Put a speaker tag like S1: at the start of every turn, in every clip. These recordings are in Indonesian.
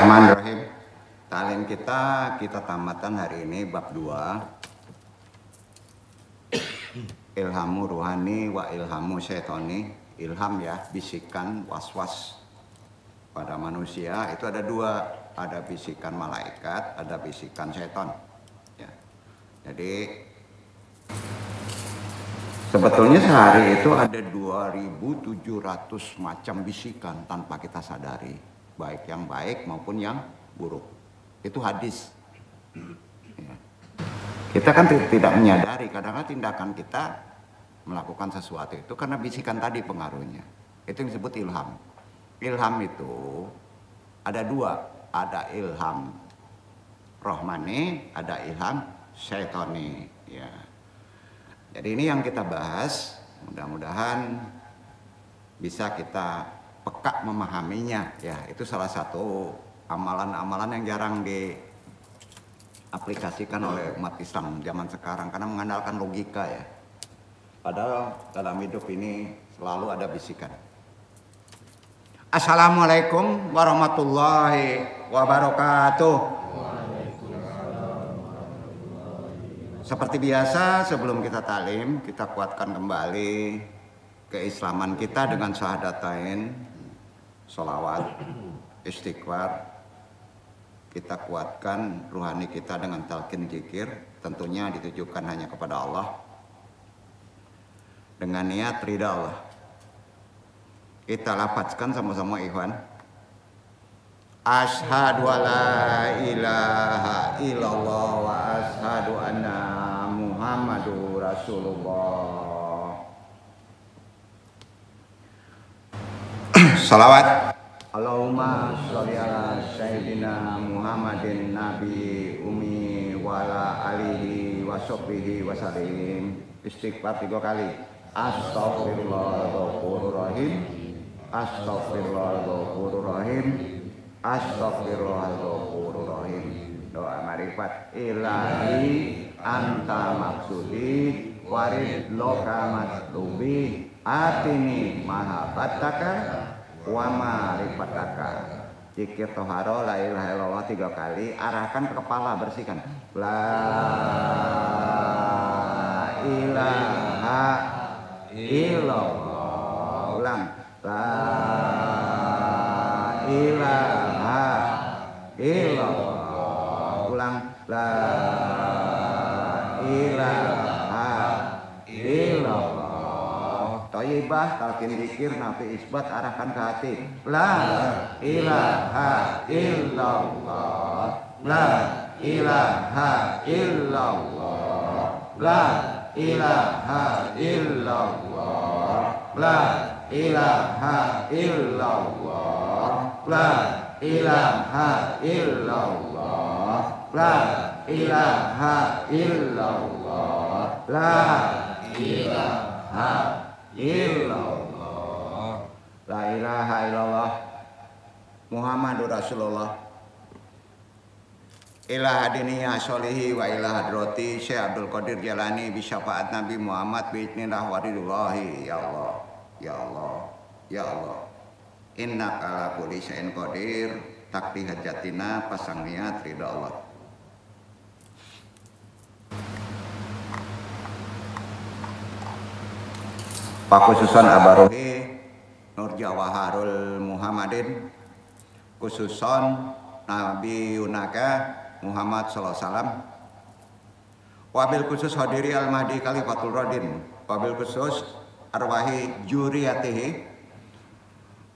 S1: Bismillahirrahmanirrahim. Talim kita tamatan hari ini bab 2. Ilhamu ruhani wa ilhamu syaitoni. Ilham ya, bisikan was-was pada manusia itu ada dua, ada bisikan malaikat, ada bisikan syaitan. Ya. Jadi sebetulnya sehari itu ada 2.700 macam bisikan tanpa kita sadari, baik yang baik maupun yang buruk. Itu hadis. Ya. Kita kan tidak menyadari kadang-kadang tindakan kita melakukan sesuatu itu karena bisikan tadi pengaruhnya. Itu yang disebut ilham. Ilham itu ada dua, ada ilham rohmani, ada ilham syaitoni. Ya. Jadi ini yang kita bahas, mudah-mudahan bisa kita peka memahaminya. Ya, itu salah satu amalan-amalan yang jarang diaplikasikan oleh umat Islam zaman sekarang karena mengandalkan logika ya. Padahal dalam hidup ini selalu ada bisikan. Assalamualaikum warahmatullahi wabarakatuh. Seperti biasa sebelum kita talim, kita kuatkan kembali keislaman kita dengan syahadatain, sholawat, istighfar. Kita kuatkan ruhani kita dengan talqin zikir, tentunya ditujukan hanya kepada Allah. Dengan niat ridha Allah. Kita lafazkan sama-sama ikhwan. Asyhadu alla ilaha illallah wa asyhadu anna Muhammadur Rasulullah. Salawat. Allahumma sholli ala sayyidina Muhammadin nabi ummi wa ala alihi wa sahbihi wa sallim. Istighfar 3 kali. Astaghfirullahaladzim, astaghfirullahaladzim, astaghfirullahaladzim. Doa marifat. Ilahi anta maksudi warid loka matlubi atini mahabbataka wa marifataka. Zikir toharo la ilaha illallah 3 kali, arahkan ke kepala, bersihkan. La ilaha illallah. Ulang. La ilaha illallah. Ulang. La ilaha illallah. Thayyibah, talqin zikir, nafi isbat, arahkan ke hati. La ilaha illallah. La ilaha illallah. La ilaha illallah. La ilaha illallah. La ilaha illallah. La ilaha illallah. La ilaha illallah. La ilaha illallah Muhammadur Rasulullah. Ila hadiniya sholihi wa ila hadrati Syekh Abdul Qadir Jalani bi syafaat Nabi Muhammad bi idznillah waridullahi. Ya Allah, ya Allah, ya Allah. Innaka ala kulli syai'in qadir. Takdi hajatina, pasang niat ridha Allah. Pakhususan Abarohi Nur Jawaharul Muhammadin, khususon Nabi Yunaka Muhammad sallallahu alaihi wasallam. Wabil khusus hadiri al-mahdi khalifatul radin. Wabil khusus arwahi juriyatihi.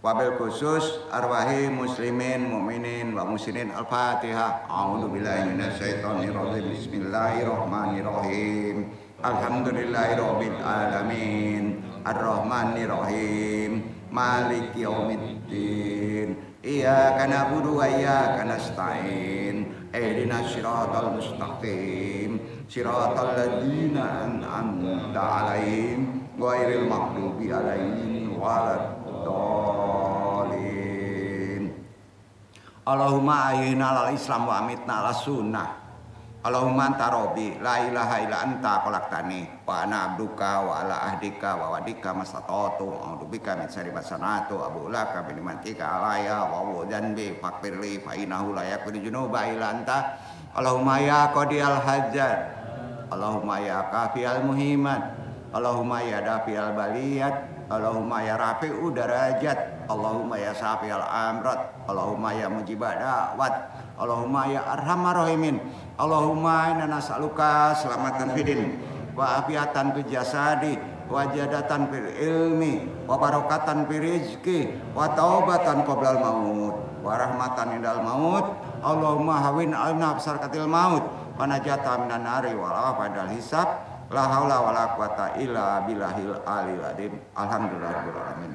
S1: Wabil khusus arwahi muslimin mu'minin wa muslimin. Al-Fatihah. A'udzu billahi minasyaitonir rajim. Bismillahirrahmanirrahim. Alhamdulillahirabbil alamin. Ar-Rahmanir Rahim. Maliki yaumiddin. Iyyaka na'budu wa iyyaka nasta'in. Ihdinas siratal mustaqim. Siratal ladzina an'amta 'alaihim ghairil maghdubi 'alaihim waladdallin. Allahumma ahyina 'alal Islam wa amitna 'alas sunnah. Allahumma anta rabbi la ilaha illa anta khalaqtani wa ana abduka wa ala ahdika wa wadika mastata'tu a'udzubika min syarri ma sana'tu abu laka bi ni'matika alayya wa dzanbi faghfirli fa innahu la yaghfiru dzunuba illa anta. Allahumma ya qadiyal hajat, Allahumma ya kafiyal muhimat, Allahumma ya dafiyal baliyat, Allahumma ya rafi'u darajat, Allahumma ya syafi'al amrat, Allahumma ya mujibad da'wat, Allahumma ya arhamar rahimin. Allahumma inna nas'aluka selamatan fidin wa afiatan fil jasadi wa jadatan fil ilmi wa barakatan fil rizqi wa taubatan qoblal maut wa rahmatan indal maut. Allahumma hawin alna absarkatil maut wa najata minan nari wa afadal hisab. La haula wala quwata illa billahil aliyil azim. Alhamdulillahirabbil alamin.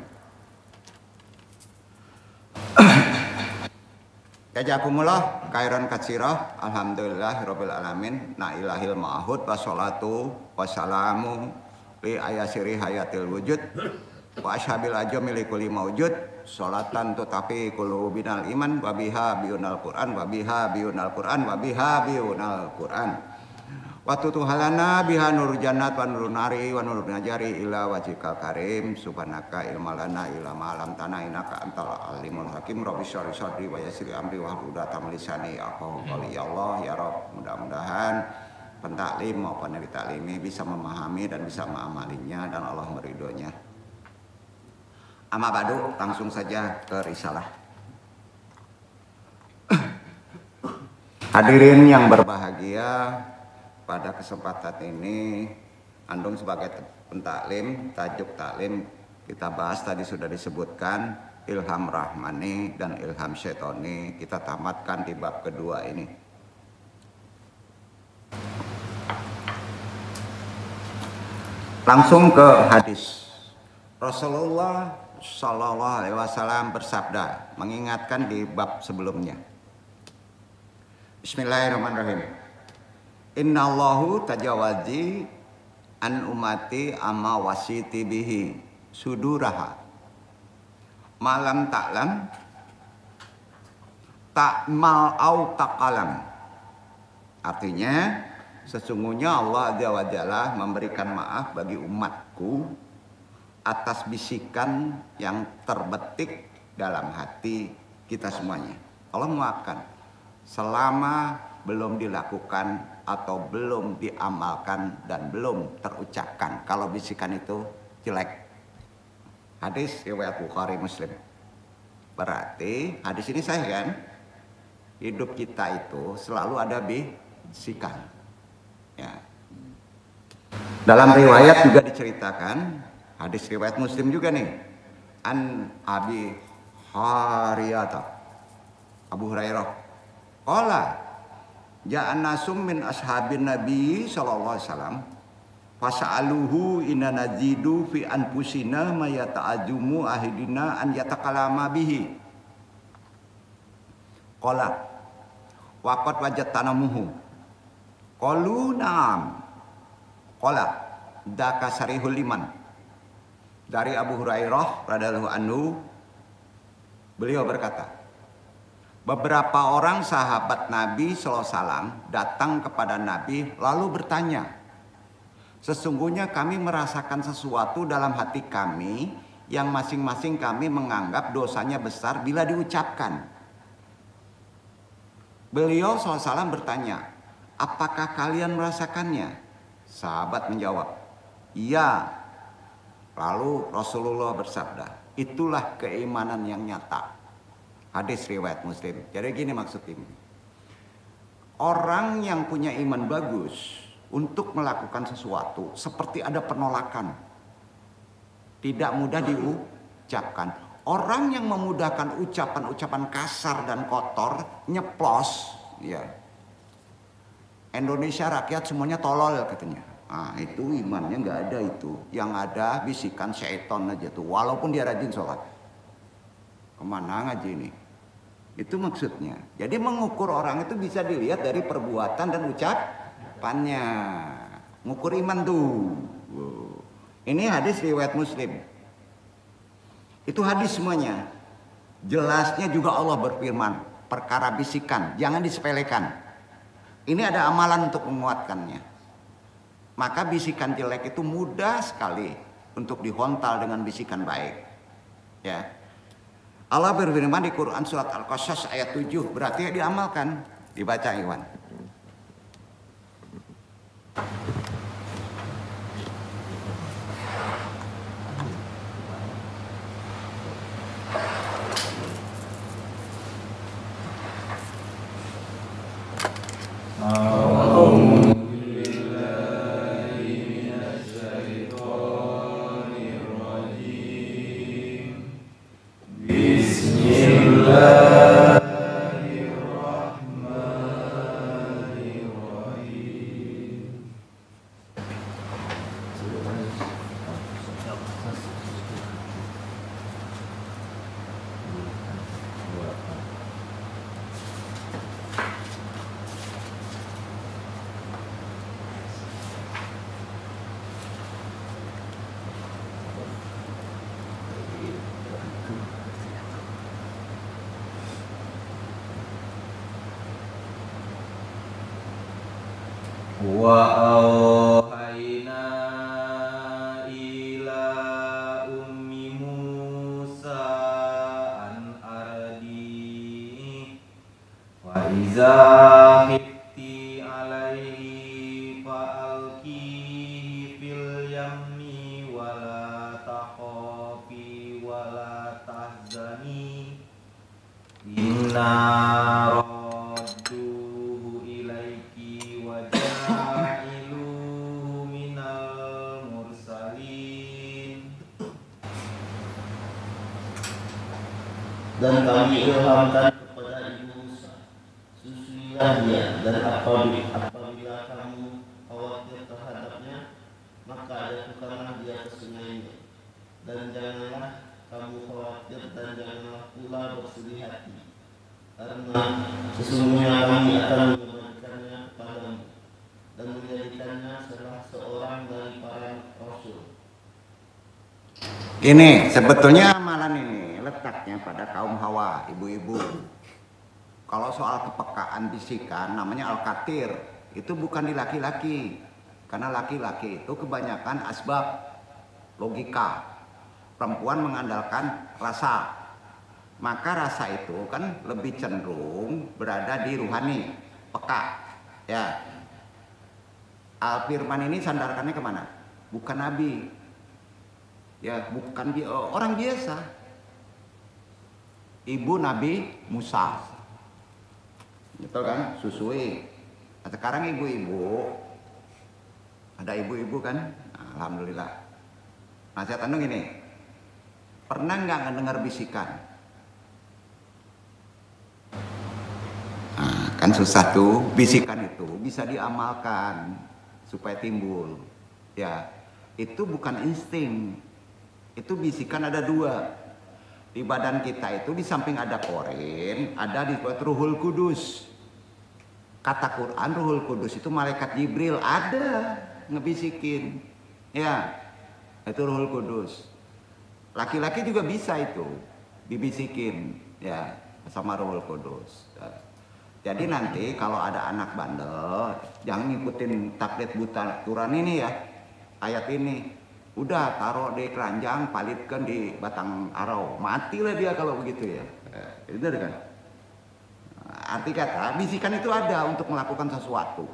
S1: Jazakumullah khairan katsirah. Alhamdulillahirabbil alamin. Na ilahil ma'hud wassalatu wassalamu li ayasiri hayatil wujud wa ashabil ajami li kulli maujud sholatan tutafi qulubinal iman wa biha biunal Qur'an wa biha biunal Qur'an wa biha biunal Qur'an wa tutuhalana biha nur jannat wa nur nari wa nur najari ila wajhikal karim subhanaka ilmalana ila ma'lam tanah inaka antal alimul hakim rabbi syrah sadri wa yassir amri wa hludatan lisani yafqahu qawli. Ya Allah ya Rabb, mudah-mudahan pentaklim maupun yang ditaklimi bisa memahami dan bisa mengamalinya dan Allah meridhonya. Amma ba'du, langsung saja ke risalah. Hadirin yang berbahagia, pada kesempatan ini andung sebagai pentaklim, tajuk taklim kita bahas tadi sudah disebutkan ilham rahmani dan ilham syaitoni. Kita tamatkan di bab kedua ini. Langsung ke hadis. Rasulullah Shallallahu Alaihi Wasallam bersabda, mengingatkan di bab sebelumnya. Bismillahirrahmanirrahim. Innallahu tajawazi an umati amma wasiti bihi suduraha malam ta'lam ta'mal au taqalam. Artinya sesungguhnya Allah Azza wa Jalla memberikan maaf bagi umatku atas bisikan yang terbetik dalam hati kita semuanya. Allah memaafkan selama belum dilakukan atau belum diamalkan dan belum terucapkan kalau bisikan itu jelek. Hadis riwayat Bukhari Muslim. Berarti hadis ini sahih kan? Hidup kita itu selalu ada bisikan. Ya. Dalam riwayat juga diceritakan, hadis riwayat Muslim juga nih. An Abi Hariyata, Abu Hurairah. Qala ja'an nasum min ashabin Nabi sallallahu alaihi wasallam fasa'aluhu inna nazidu fi anfusina ma yata'ajumu ahidina an yatakalama bihi. Qala waqad wajadtanamuhu. Qalu na'am. Qala daka sarihul liman. Dari Abu Hurairah radhiyallahu anhu, beliau berkata, beberapa orang sahabat Nabi SAW datang kepada Nabi lalu bertanya, sesungguhnya kami merasakan sesuatu dalam hati kami yang masing-masing kami menganggap dosanya besar bila diucapkan. Beliau SAW bertanya, apakah kalian merasakannya? Sahabat menjawab, iya. Lalu Rasulullah bersabda, itulah keimanan yang nyata. Hadis riwayat Muslim. Jadi gini maksud ini. Orang yang punya iman bagus untuk melakukan sesuatu seperti ada penolakan, tidak mudah diucapkan. Orang yang memudahkan ucapan-ucapan kasar dan kotor, nyeplos, ya. Indonesia rakyat semuanya tolol katanya. Ah, itu imannya nggak ada itu. Yang ada bisikan syaitan aja tuh. Walaupun dia rajin sholat. Kemana ngaji ini? Itu maksudnya. Jadi mengukur orang itu bisa dilihat dari perbuatan dan ucapannya. Mengukur iman tuh. Ini hadis riwayat Muslim. Itu hadis semuanya. Jelasnya juga Allah berfirman. Perkara bisikan. Jangan disepelekan. Ini ada amalan untuk menguatkannya. Maka bisikan jelek itu mudah sekali untuk dihontal dengan bisikan baik. Ya. Allah berfirman di Quran surat Al-Qasas ayat 7, berarti diamalkan, dibaca Iwan.
S2: Wa auhayna ila ummi Musa an ardi wa iza khifti alaihi fa alqihi fil yammi wa la takhafi wa la tahzani inna
S3: dan kami ilhamkan kepada ibu Musa, susuilah dia, dan apabila kamu khawatir terhadapnya, maka adukkanlah dia ke sungainya, dan janganlah kamu khawatir dan janganlah pula bersedih hati, karena sesungguhnya kami akan memberikannya kepadamu dan menjadikannya salah seorang dari para rasul.
S1: Ini sebetulnya amalan ini letaknya pada kaum Hawa, ibu-ibu. Kalau soal kepekaan bisikan namanya al-katir, itu bukan di laki-laki. Karena laki-laki itu kebanyakan asbab, logika. Perempuan mengandalkan rasa. Maka rasa itu kan lebih cenderung berada di ruhani, peka. Ya. Al-Firman ini sandarkannya kemana? Bukan nabi. Ya, bukan orang biasa. Ibu Nabi Musa, betul kan? Susui. Nah, sekarang ibu-ibu, ada ibu-ibu kan? Nah, alhamdulillah. Nasihat anu gini, pernah nggak ngedengar bisikan? Nah, kan susah tuh. Bisikan itu bisa diamalkan supaya timbul. Ya, itu bukan insting. Itu bisikan ada dua. Di badan kita itu di samping ada korin, ada disebut Ruhul Kudus. Kata Quran Ruhul Kudus itu malaikat Jibril ada ngebisikin. Ya, itu Ruhul Kudus. Laki-laki juga bisa itu dibisikin ya sama Ruhul Kudus. Jadi nanti kalau ada anak bandel jangan ngikutin taklid buta Quran ini ya. Ayat ini udah taruh di keranjang, palitkan di batang arau, matilah dia kalau begitu ya. Benar kan? Arti kata bisikan itu ada untuk melakukan sesuatu.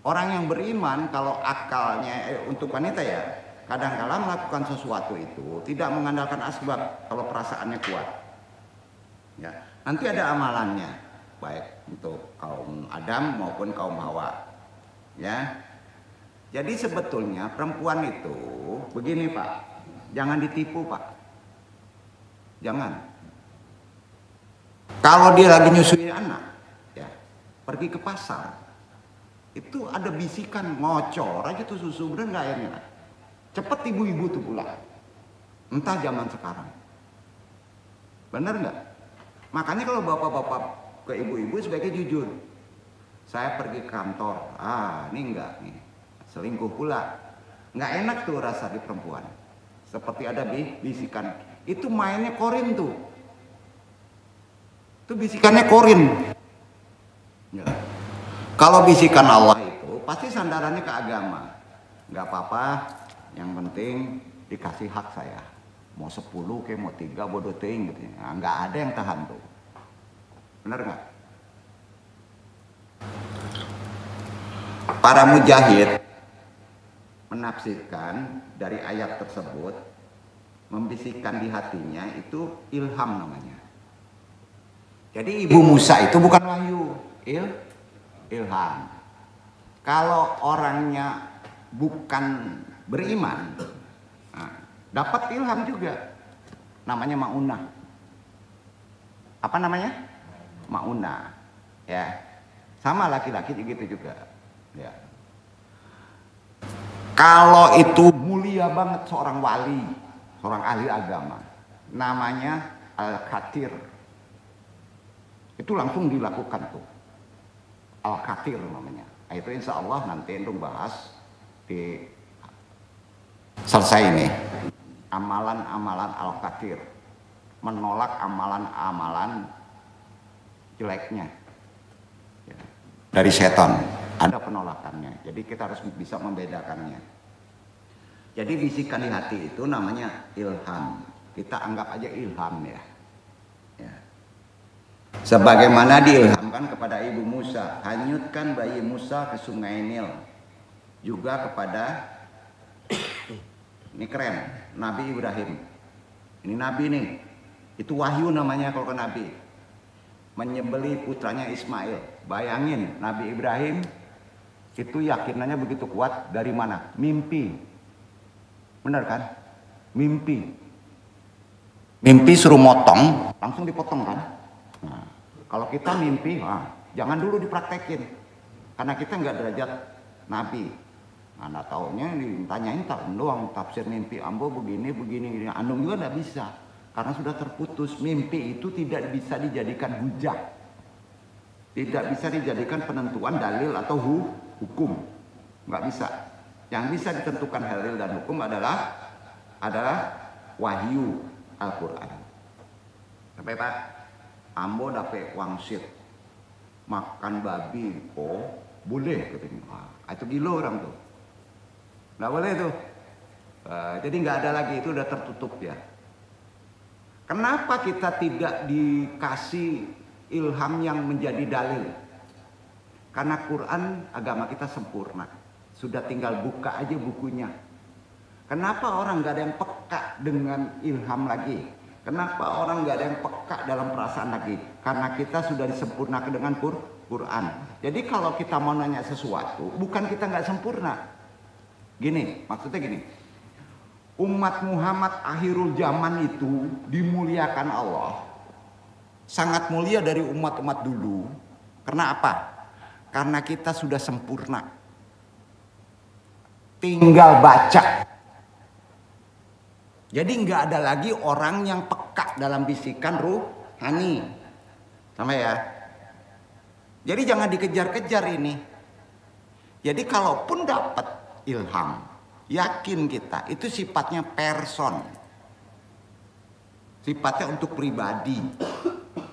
S1: Orang yang beriman kalau akalnya untuk wanita ya, kadang-kala melakukan sesuatu itu tidak mengandalkan asbab kalau perasaannya kuat. Ya, nanti ada amalannya, baik untuk kaum Adam maupun kaum Hawa. Ya. Jadi sebetulnya perempuan itu begini Pak, jangan ditipu Pak, jangan. Kalau dia lagi nyusui anak, ya pergi ke pasar, itu ada bisikan ngocor aja tuh susu, bener nggak airnya? Cepet ibu-ibu tuh pulang, entah zaman sekarang, bener nggak? Makanya kalau bapak-bapak ke ibu-ibu sebaiknya jujur, saya pergi ke kantor, ini enggak nih. Selingkuh pula, nggak enak tuh rasa di perempuan. Seperti ada bisikan, itu mainnya korin tuh, itu bisikannya korin. Ya. Kalau bisikan Allah itu pasti sandarannya ke agama. Nggak apa-apa, yang penting dikasih hak saya. Mau 10 kayak mau 3 bodoh ting gitu. Nah, nggak ada yang tahan tuh. Benar nggak? Para mujahid menafsirkan dari ayat tersebut, membisikkan di hatinya itu ilham namanya. Jadi Ibu Musa itu bukan wahyu, ilham. Kalau orangnya bukan beriman, nah, dapat ilham juga. Namanya maunah. Apa namanya? Maunah. Ya. Sama laki-laki gitu juga. Ya. Kalau itu mulia banget seorang wali, seorang ahli agama, namanya Al-Khatir. Itu langsung dilakukan tuh. Al-Khatir namanya. Itu insya Allah nanti untuk bahas di selesai ini. Amalan-amalan Al-Khatir. Menolak amalan-amalan jeleknya. Dari setan. Ada penolakannya. Jadi kita harus bisa membedakannya. Jadi bisikan di hati itu namanya ilham. Kita anggap aja ilham ya. Sebagaimana diilhamkan kepada Ibu Musa, hanyutkan bayi Musa ke sungai Nil. Juga kepada, ini keren, Nabi Ibrahim. Ini Nabi nih, itu wahyu namanya kalau ke Nabi. Menyembelih putranya Ismail. Bayangin, Nabi Ibrahim itu yakinannya begitu kuat dari mana? Mimpi. Benar kan? Mimpi. Mimpi suruh motong, langsung dipotong kan? Nah, kalau kita mimpi, jangan dulu dipraktekin, karena kita nggak derajat Nabi. Anda taunya ditanyain tak doang tafsir mimpi, ambo begini, andung juga nggak bisa, karena sudah terputus. Mimpi itu tidak bisa dijadikan hujah, tidak bisa dijadikan penentuan dalil atau hukum, nggak bisa. Yang bisa ditentukan dalil dan hukum adalah wahyu Al-Quran. Sampai Pak, ambo dapat wangsit makan babi, boleh katanya. Itu gila orang tuh, nggak boleh tuh. Jadi nggak ada lagi, itu udah tertutup ya. Kenapa kita tidak dikasih ilham yang menjadi dalil? Karena Quran agama kita sempurna, sudah tinggal buka aja bukunya. Kenapa orang nggak ada yang peka dengan ilham lagi? Kenapa orang nggak ada yang peka dalam perasaan lagi? Karena kita sudah disempurnakan dengan Quran. Jadi kalau kita mau nanya sesuatu, bukan kita nggak sempurna. Gini, maksudnya gini. Umat Muhammad akhirul zaman itu dimuliakan Allah. Sangat mulia dari umat-umat dulu. Karena apa? Karena kita sudah sempurna. Tinggal baca. Jadi nggak ada lagi orang yang peka dalam bisikan ruhani, sama ya. Jadi jangan dikejar-kejar ini. Jadi kalaupun dapat ilham, yakin kita itu sifatnya person, sifatnya untuk pribadi,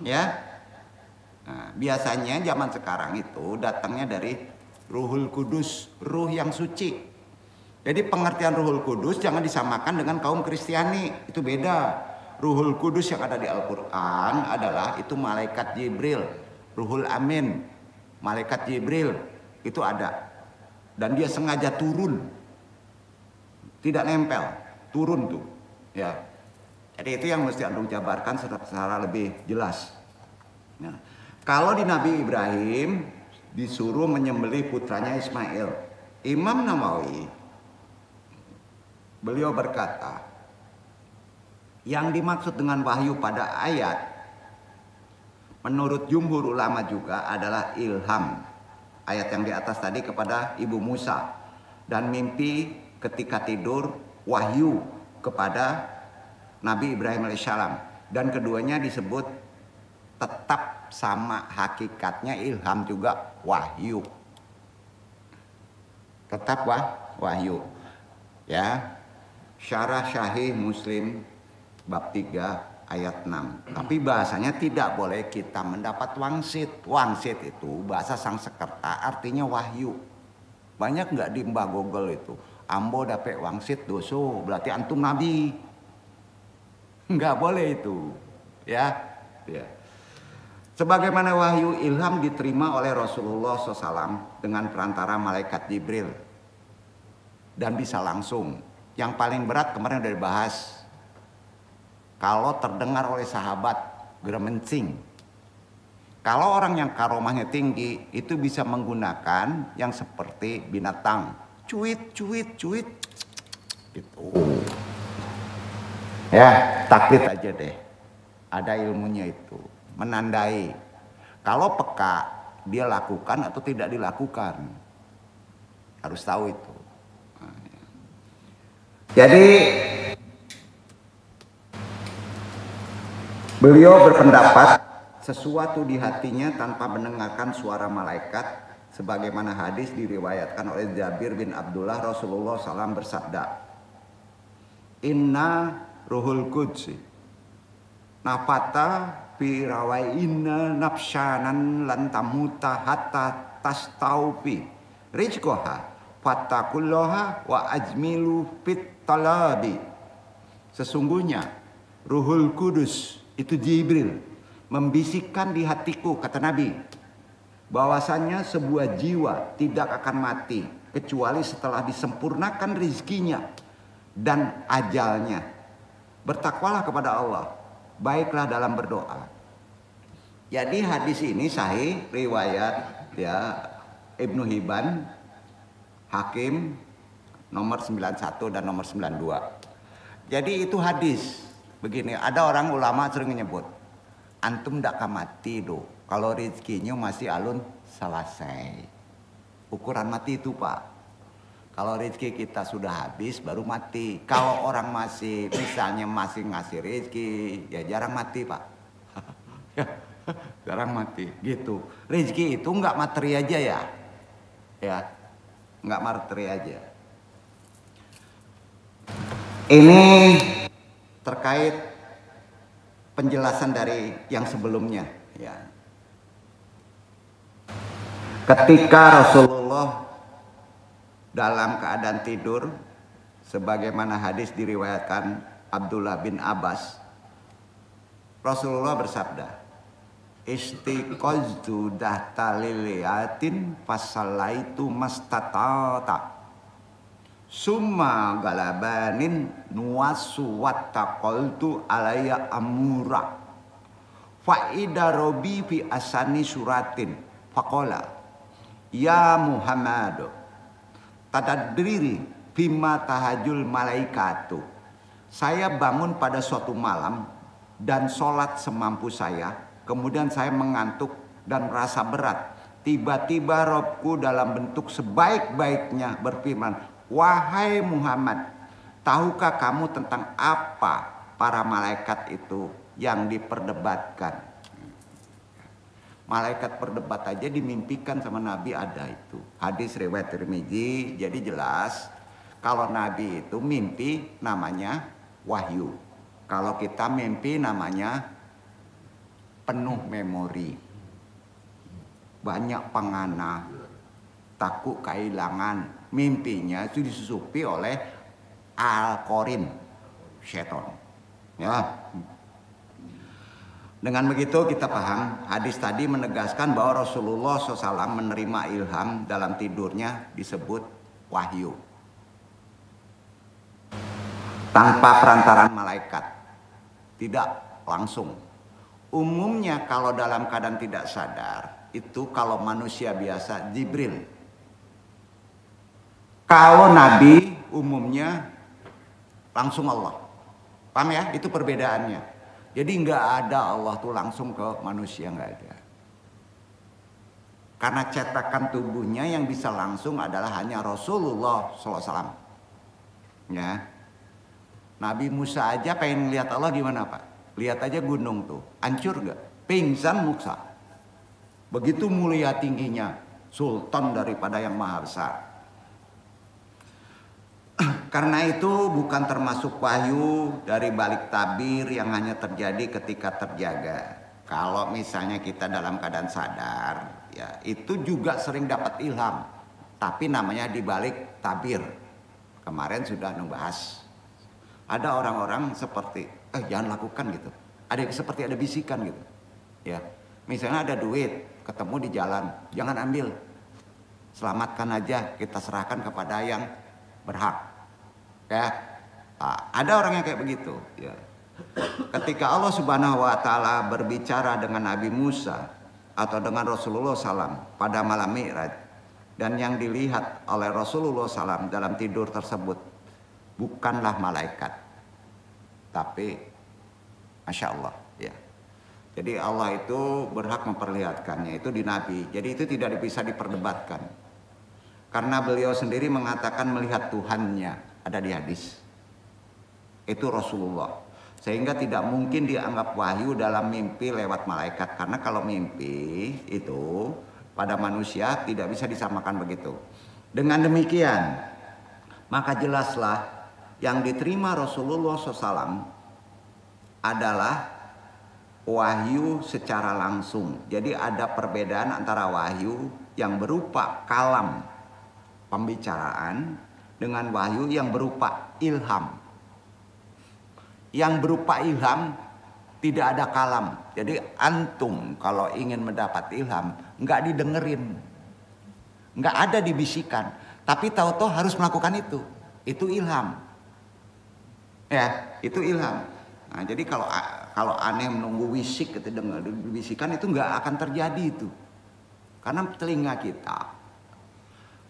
S1: ya. Nah, biasanya zaman sekarang itu datangnya dari Ruhul Kudus, ruh yang suci. Jadi pengertian Ruhul Kudus jangan disamakan dengan kaum Kristiani, itu beda. Ruhul Kudus yang ada di Al-Quran adalah itu malaikat Jibril, Ruhul Amin, malaikat Jibril itu ada. Dan dia sengaja turun, tidak nempel, turun tuh, ya. Jadi itu yang mesti antum jabarkan secara lebih jelas. Nah, kalau di Nabi Ibrahim disuruh menyembelih putranya Ismail, Imam Nawawi beliau berkata, yang dimaksud dengan wahyu pada ayat menurut jumhur ulama juga adalah ilham. Ayat yang di atas tadi kepada Ibu Musa, dan mimpi ketika tidur wahyu kepada Nabi Ibrahim alaihissalam. Dan keduanya disebut tetap sama hakikatnya, ilham juga wahyu. Tetap wahyu. Ya. Syarah Syahih Muslim bab 3 ayat 6. Tapi bahasanya tidak boleh kita mendapat wangsit. Wangsit itu bahasa Sangsekerta artinya wahyu. Banyak nggak di Mbah Google itu? Ambo dapet wangsit doso, berarti antum nabi. Nggak boleh itu. Ya. Sebagaimana wahyu ilham diterima oleh Rasulullah SAW dengan perantara malaikat Jibril. Dan bisa langsung. Yang paling berat kemarin udah dibahas. Kalau terdengar oleh sahabat geremencing. Kalau orang yang karomahnya tinggi itu bisa menggunakan yang seperti binatang. Cuit. Gitu. Ya, taklid aja deh. Ada ilmunya itu. Menandai. Kalau peka, dia lakukan atau tidak dilakukan. Harus tahu itu. Jadi beliau berpendapat sesuatu di hatinya tanpa mendengarkan suara malaikat, sebagaimana hadis diriwayatkan oleh Jabir bin Abdullah. Rasulullah SAW bersabda, Inna ruhul qudsi nafata fi rawaina nafshanan lan tamuta hatta tastaufi rizqaha fattaqullaha wa ajmilu fit talabi. Sesungguhnya Ruhul Kudus itu Jibril membisikkan di hatiku, kata Nabi, bahwasannya sebuah jiwa tidak akan mati kecuali setelah disempurnakan rizkinya dan ajalnya. Bertakwalah kepada Allah, baiklah dalam berdoa. Jadi hadis ini sahih, riwayat ya Ibnu Hibban, Hakim nomor 91 dan nomor 92. Jadi itu hadis. Begini, ada orang ulama sering menyebut, antum ndak akan mati do kalau rezekinya masih alun selesai. Ukuran mati itu Pak. Kalau rezeki kita sudah habis baru mati. Kalau orang masih misalnya masih ngasih rezeki, ya jarang mati Pak. Jarang mati gitu. Rezeki itu nggak materi aja ya. Ya. Nggak materi aja. Ini terkait penjelasan dari yang sebelumnya ya. Ketika Rasulullah dalam keadaan tidur, sebagaimana hadis diriwayatkan Abdullah bin Abbas, Rasulullah bersabda, istiqaztu dahta liliatin fasallaitu mastata'ata summa galabanin nuwasu wattaqaltu alaya amura fa'ida robi fi asani suratin faqala ya Muhammad tadadriri bima tahajul malaikatu. Saya bangun pada suatu malam dan sholat semampu saya. Kemudian saya mengantuk dan merasa berat. Tiba-tiba Robku dalam bentuk sebaik-baiknya berfirman, wahai Muhammad, tahukah kamu tentang apa para malaikat itu yang diperdebatkan? Malaikat perdebat aja dimimpikan sama Nabi, ada itu. Hadis riwayat Tirmidzi. Jadi jelas kalau Nabi itu mimpi namanya wahyu. Kalau kita mimpi namanya penuh memori. Banyak pengana, takut kehilangan. Mimpinya itu disusupi oleh Al-Qarin, setan. Ya. Dengan begitu kita paham, hadis tadi menegaskan bahwa Rasulullah SAW menerima ilham dalam tidurnya disebut wahyu. Tanpa perantaraan malaikat. Tidak langsung. Umumnya kalau dalam keadaan tidak sadar, itu kalau manusia biasa Jibril. Kalau Nabi umumnya langsung Allah. Paham ya? Itu perbedaannya. Jadi nggak ada Allah tuh langsung ke manusia, nggak ada. Karena cetakan tubuhnya yang bisa langsung adalah hanya Rasulullah SAW. Ya, Nabi Musa aja pengen lihat Allah gimana Pak? Lihat aja gunung tuh, hancur nggak? Pingsan Musa. Begitu mulia tingginya, Sultan daripada yang maha besar. Karena itu bukan termasuk wahyu dari balik tabir yang hanya terjadi ketika terjaga. Kalau misalnya kita dalam keadaan sadar, ya itu juga sering dapat ilham, tapi namanya di balik tabir. Kemarin sudah ngebahas. Ada orang-orang seperti, jangan lakukan gitu. Ada seperti ada bisikan gitu. Ya, misalnya ada duit, ketemu di jalan, jangan ambil. Selamatkan aja, kita serahkan kepada yang berhak. Ya, ada orang yang kayak begitu. Ya. Ketika Allah Subhanahu Wa Taala berbicara dengan Nabi Musa atau dengan Rasulullah SAW pada malam Mi'raj, dan yang dilihat oleh Rasulullah SAW dalam tidur tersebut bukanlah malaikat, tapi Masya Allah, ya. Jadi Allah itu berhak memperlihatkannya itu di Nabi. Jadi itu tidak bisa diperdebatkan. Karena beliau sendiri mengatakan melihat Tuhannya, ada di hadis. Itu Rasulullah. Sehingga tidak mungkin dianggap wahyu dalam mimpi lewat malaikat. Karena kalau mimpi itu pada manusia tidak bisa disamakan begitu. Dengan demikian, maka jelaslah yang diterima Rasulullah SAW adalah wahyu secara langsung. Jadi ada perbedaan antara wahyu yang berupa kalam pembicaraan dengan wahyu yang berupa ilham. Yang berupa ilham tidak ada kalam. Jadi antum kalau ingin mendapat ilham nggak didengerin, nggak ada dibisikan, tapi tahu-tahu harus melakukan itu. Itu ilham. Ya, itu ilham. Nah, jadi kalau aneh menunggu wisik gitu, dengar bisikan itu nggak akan terjadi itu. Karena telinga kita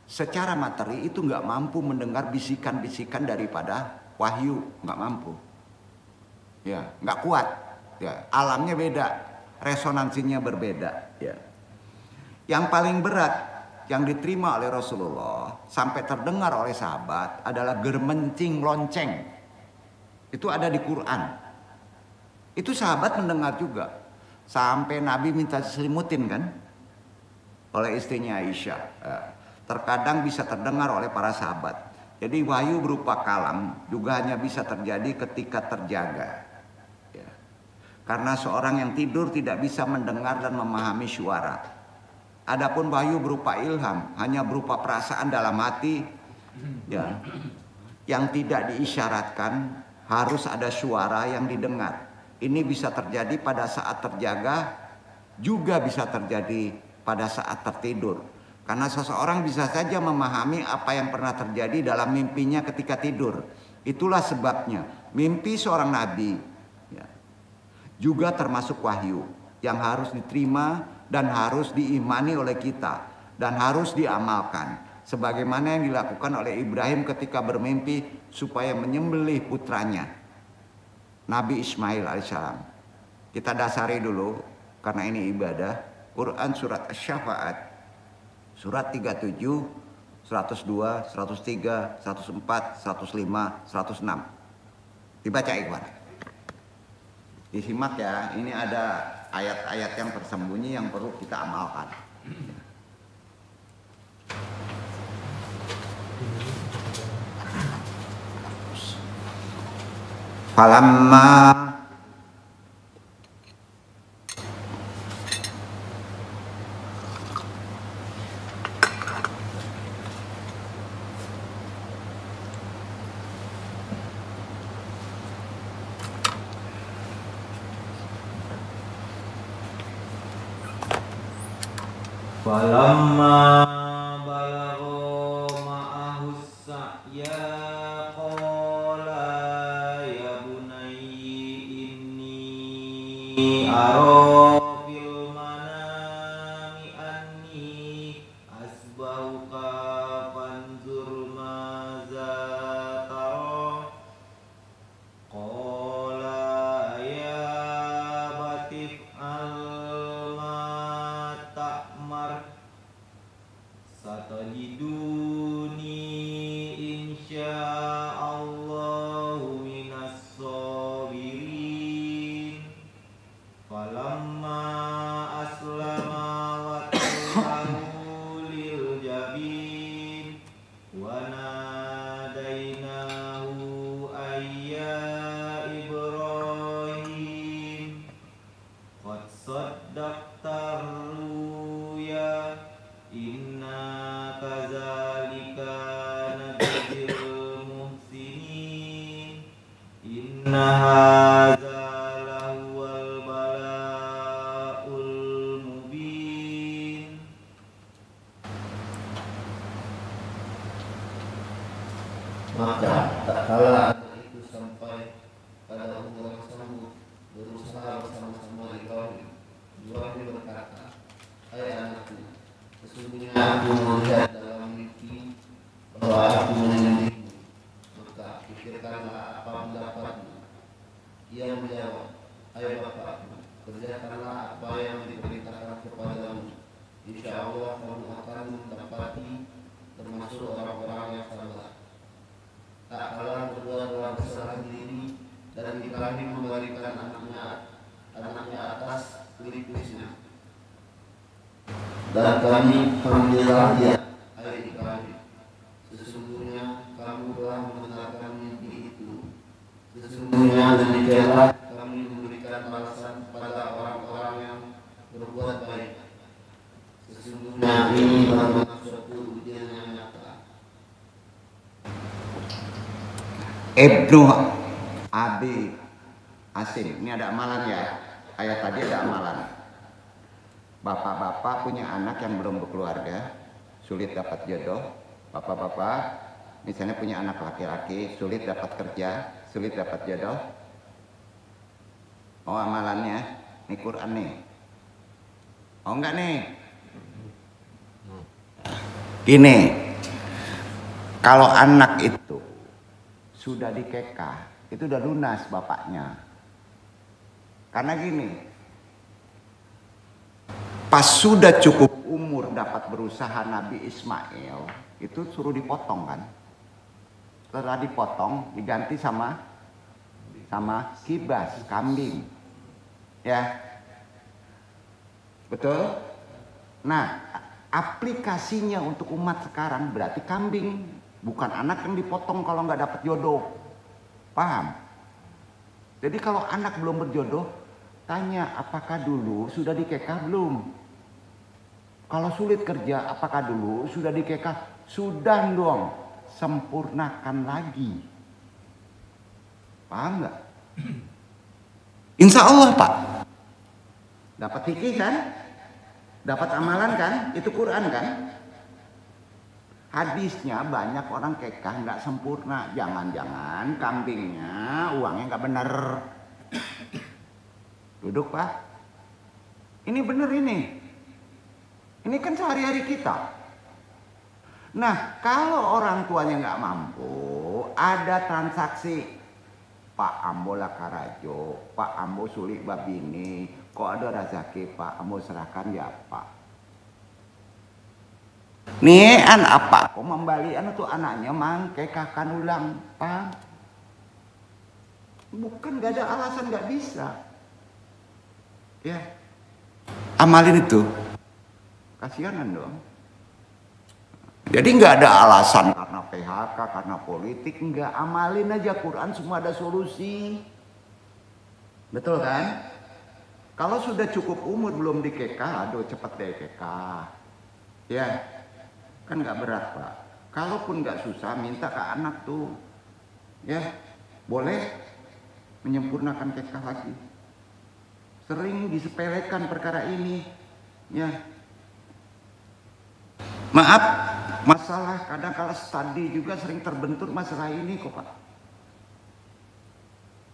S1: secara materi itu nggak mampu mendengar bisikan-bisikan daripada wahyu, nggak mampu. Ya, nggak kuat. Ya, alamnya beda, resonansinya berbeda. Ya. Yang paling berat yang diterima oleh Rasulullah sampai terdengar oleh sahabat adalah germencing lonceng. Itu ada di Quran. Itu sahabat mendengar juga. Sampai Nabi minta diselimutin kan oleh istrinya Aisyah. Ya. Terkadang bisa terdengar oleh para sahabat. Jadi wahyu berupa kalam juga hanya bisa terjadi ketika terjaga. Karena seorang yang tidur tidak bisa mendengar dan memahami suara. Adapun wahyu berupa ilham hanya berupa perasaan dalam hati, ya, yang tidak diisyaratkan, harus ada suara yang didengar. Ini bisa terjadi pada saat terjaga, juga bisa terjadi pada saat tertidur. Karena seseorang bisa saja memahami apa yang pernah terjadi dalam mimpinya ketika tidur. Itulah sebabnya mimpi seorang nabi juga termasuk wahyu yang harus diterima dan harus diimani oleh kita dan harus diamalkan sebagaimana yang dilakukan oleh Ibrahim ketika bermimpi supaya menyembelih putranya Nabi Ismail alaihissalam. Kita dasari dulu karena ini ibadah. Quran surat Asy-Syafa'at surat 37, 102, 103, 104, 105, 106. Dibaca ikhwan. Disimak ya, ini ada ayat-ayat yang tersembunyi yang perlu kita amalkan. Falamma
S2: Falamma balagha ma'ahu sa'ya qala ya bunayya inni ara fil manami anni asbahuka fanzur maza tara qala ya batif satajiduni insyaallahu minas sabirin. Falamma inna hadza lahuwal bala'ul mubin.
S3: Maka tak kala anak itu sampai pada umur Samud berusaha bersama-sama Ibrahim. Ibrahim berkata, "Hai anakku, sesungguhnya aku melihat dalam mimpi bahwa aku menyembelihmu. Maka pikirkanlah apa pendapatmu." Ia menjawab, "Hai bapakku, kerjakanlah apa yang diperintahkan kepadamu. Insya Allah kamu akan mendapati termasuk orang-orang yang sabar." Tak kala berdua dalam kesalahan diri dan Ibrahim membalikan anaknya atas pelipisnya. Dan kami panggillah dia, "Hai Ibrahim, sesungguhnya kamu telah membenarkan mimpi itu. Sesungguhnya demikianlah kami memberikan balasan pada orang-orang yang berbuat baik. Sesungguhnya ini adalah suatu ujian yang nyata."
S1: Ibnu Abi Asim, ini ada amalan ya. Ayat tadi ada amalan. Bapak-bapak punya anak yang belum berkeluarga, sulit dapat jodoh. Bapak-bapak misalnya punya anak laki-laki, sulit dapat kerja, sulit dapat jodoh. Oh amalannya, ini Quran nih. Oh enggak nih. Gini, kalau anak itu sudah dikekah, itu udah lunas bapaknya. Karena gini, pas sudah cukup umur dapat berusaha Nabi Ismail, itu suruh dipotong kan. Setelah dipotong, diganti sama kibas, kambing. Ya, betul? Nah, aplikasinya untuk umat sekarang berarti kambing. Bukan anak yang dipotong kalau nggak dapat jodoh. Paham? Jadi kalau anak belum berjodoh, tanya apakah dulu sudah dikekah belum? Kalau sulit kerja, apakah dulu sudah dikekah? Sudah dong, sempurnakan lagi. Paham nggak? Insya Allah Pak. Dapat fikih kan? Dapat amalan kan? Itu Quran kan? Hadisnya banyak orang kekah nggak sempurna. Jangan-jangan kambingnya uangnya nggak bener. Duduk Pak. Ini bener ini. Ini kan sehari-hari kita. Nah kalau orang tuanya nggak mampu, ada transaksi. Pak Ambo Lakarajo, Pak Ambo Sulik Babini, kok ada rezeki Pak Ambo serahkan ya Pak. Nih an apa kok membalian tuh anaknya mangke kakan ulang Pak. Bukan gak ada alasan gak bisa. Ya. Amalin itu. Kasihanan dong. Jadi nggak ada alasan karena PHK, karena politik, nggak. Amalin aja Quran, semua ada solusi. Betul kan? Kalau sudah cukup umur belum dikekah, aduh cepet deh kekah. Ya, kan nggak berat Pak. Kalaupun nggak susah, minta ke anak tuh, ya boleh menyempurnakan kekah lagi. Sering disepelekan perkara ini, ya. Maaf, masalah kadang-kala studi juga sering terbentur masalah ini kok Pak.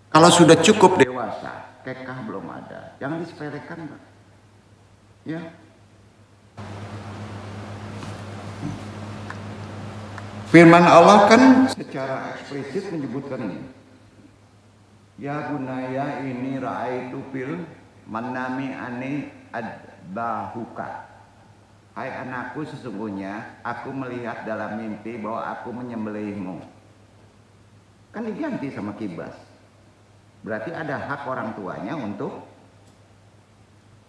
S1: Kalau sudah cukup dewasa, kekah belum ada, jangan disepelekan Pak. Ya. Firman Allah kan secara eksplisit menyebutkan ini. Ya bunaya ini ra'aitu fil manami ani adbahuka. Hai anakku, sesungguhnya aku melihat dalam mimpi bahwa aku menyembelihmu. Kan diganti sama kibas. Berarti ada hak orang tuanya untuk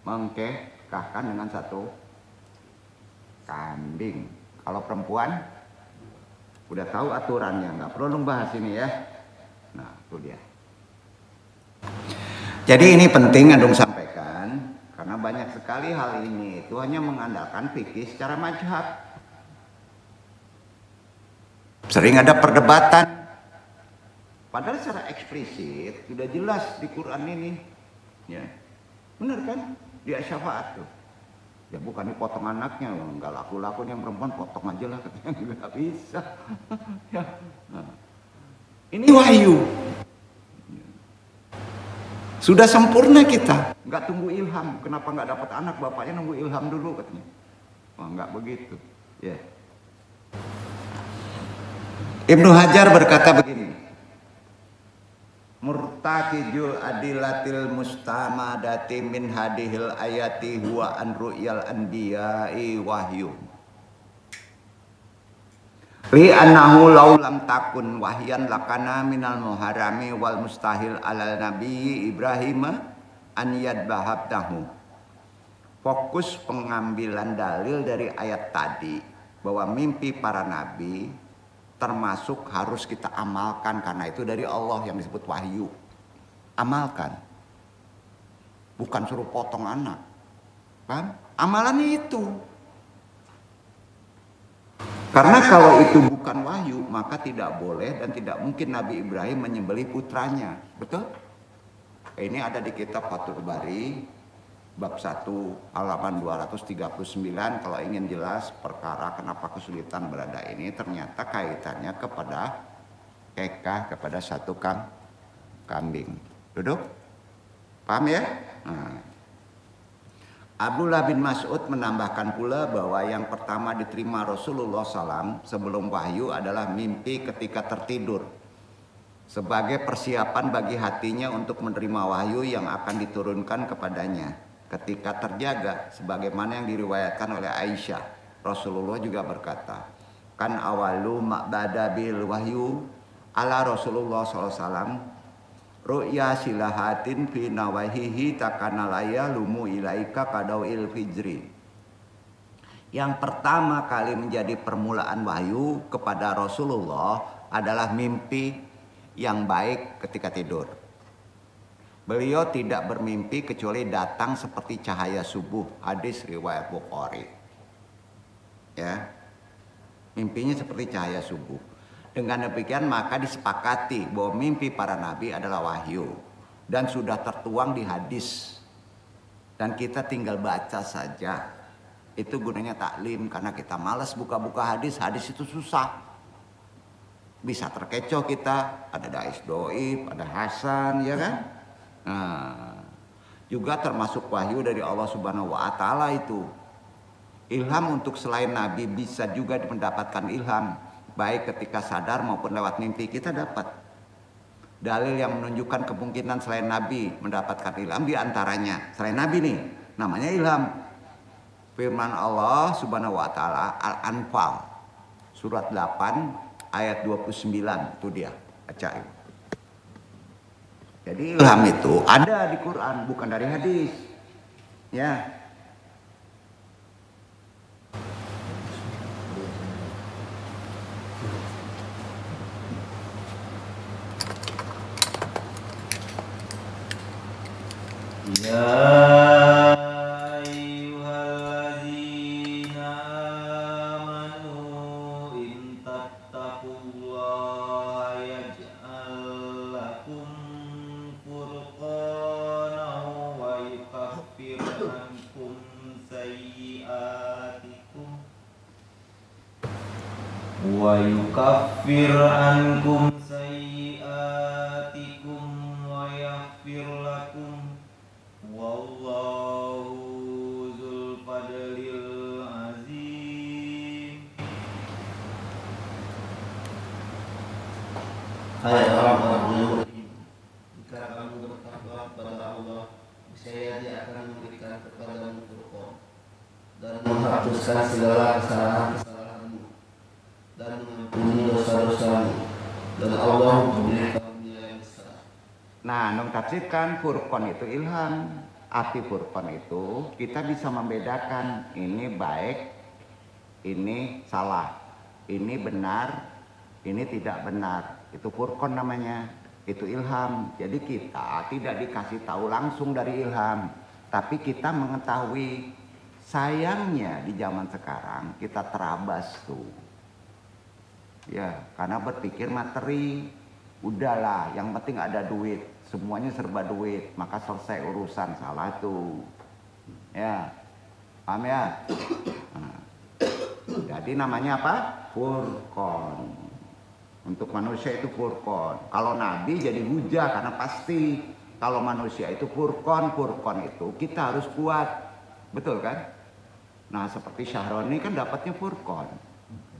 S1: mengkekahkan dengan satu kambing. Kalau perempuan udah tahu aturannya, nggak perlu bahas ini ya. Nah itu dia. Jadi ini penting Andung sampaikan, karena banyak sekali hal ini itu hanya mengandalkan fikih secara mazhab. Sering ada perdebatan Padahal secara eksplisit sudah jelas di Quran ini. Ya. Benar kan? Di syafaat tuh. Ya bukan dipotong anaknya, nggak laku-laku yang perempuan potong aja lah, katanya nggak bisa. Ya. Nah. Ini wahyu. Sudah sempurna kita, nggak tunggu ilham. Kenapa nggak dapat anak? Bapaknya nunggu ilham dulu katanya. Oh, nggak begitu. Ya. Ibnu Hajar berkata begini. Murtakijul adilatil mustamadati min hadihil ayati huwa an ru'yal anbiya'i wahyu. Li annahu law lam takun wahyan lakana minal muharrami wal mustahil alal nabi Ibrahim an yadbahabtahu. Fokus pengambilan dalil dari ayat tadi bahwa mimpi para nabi termasuk harus kita amalkan karena itu dari Allah yang disebut wahyu. Amalkan. Bukan suruh potong anak. Paham? Amalan itu. Karena kalau itu bukan wahyu, maka tidak boleh dan tidak mungkin Nabi Ibrahim menyembelih putranya. Betul? Ini ada di kitab Fathul Bari bab 1 halaman 239. Kalau ingin jelas perkara kenapa kesulitan berada ini, ternyata kaitannya kepada kekah kepada satu kambing. Duduk? Paham ya? Nah. Abdullah bin Mas'ud menambahkan pula bahwa yang pertama diterima Rasulullah SAW sebelum wahyu adalah mimpi ketika tertidur, sebagai persiapan bagi hatinya untuk menerima wahyu yang akan diturunkan kepadanya ketika terjaga, sebagaimana yang diriwayatkan oleh Aisyah. Rasulullah juga berkata, kan awalu ma'bada bil wahyu ala Rasulullah SAW ru'ya silahatin fi nawahihi takanalaya lumu ilaika kadawil fijri. Yang pertama kali menjadi permulaan wahyu kepada Rasulullah adalah mimpi yang baik ketika tidur. Beliau tidak bermimpi kecuali datang seperti cahaya subuh. Hadis riwayat Bukhari. Ya. Mimpinya seperti cahaya subuh. Dengan demikian maka disepakati bahwa mimpi para nabi adalah wahyu dan sudah tertuang di hadis. Dan kita tinggal baca saja. Itu gunanya taklim karena kita malas buka-buka hadis. Hadis itu susah. Bisa terkecoh kita. Ada Dais Doib, ada Hasan, ya kan? Nah, juga termasuk wahyu dari Allah Subhanahu wa Ta'ala itu. Ilham untuk selain Nabi bisa juga mendapatkan ilham, baik ketika sadar maupun lewat mimpi kita dapat. Dalil yang menunjukkan kemungkinan selain Nabi mendapatkan ilham diantaranya selain Nabi nih, namanya ilham. Firman Allah Subhanahu wa Ta'ala Al-Anfal surat 8 ayat 29 itu dia. Baca itu. Jadi ilham itu ada di Quran, bukan dari hadis. Ya.
S2: Ya wa yukaffir ankum sayyi'atikum wa yaghfir lakum wallahu dzul fadlil azim.
S3: Hai orang-orang yang beriman, jika kamu bertakwa kepada Allah, niscaya Dia akan memberikan kepadamu Furqan dan menghapuskan segala kesalahan-kesalahanmu dan mengampuni dosa-dosamu, dan Allah memberi karunia yang besar.
S1: Nah, nong tafsirkan Furqan itu ilham. Arti Furqan itu kita bisa membedakan ini baik, ini salah, ini benar, ini tidak benar. Itu Furqan namanya, itu ilham. Jadi kita tidak dikasih tahu langsung dari ilham, tapi kita mengetahui. Sayangnya di zaman sekarang kita terabas tuh. Ya, karena berpikir materi. Udahlah, yang penting ada duit. Semuanya serba duit, maka selesai urusan. Salah tuh. Ya, paham ya? Nah, jadi namanya apa? Furqan. Untuk manusia itu furqan. Kalau nabi jadi hujah karena pasti. Kalau manusia itu furqan itu kita harus kuat. Betul kan? Nah, seperti Syahroni kan dapatnya furqan.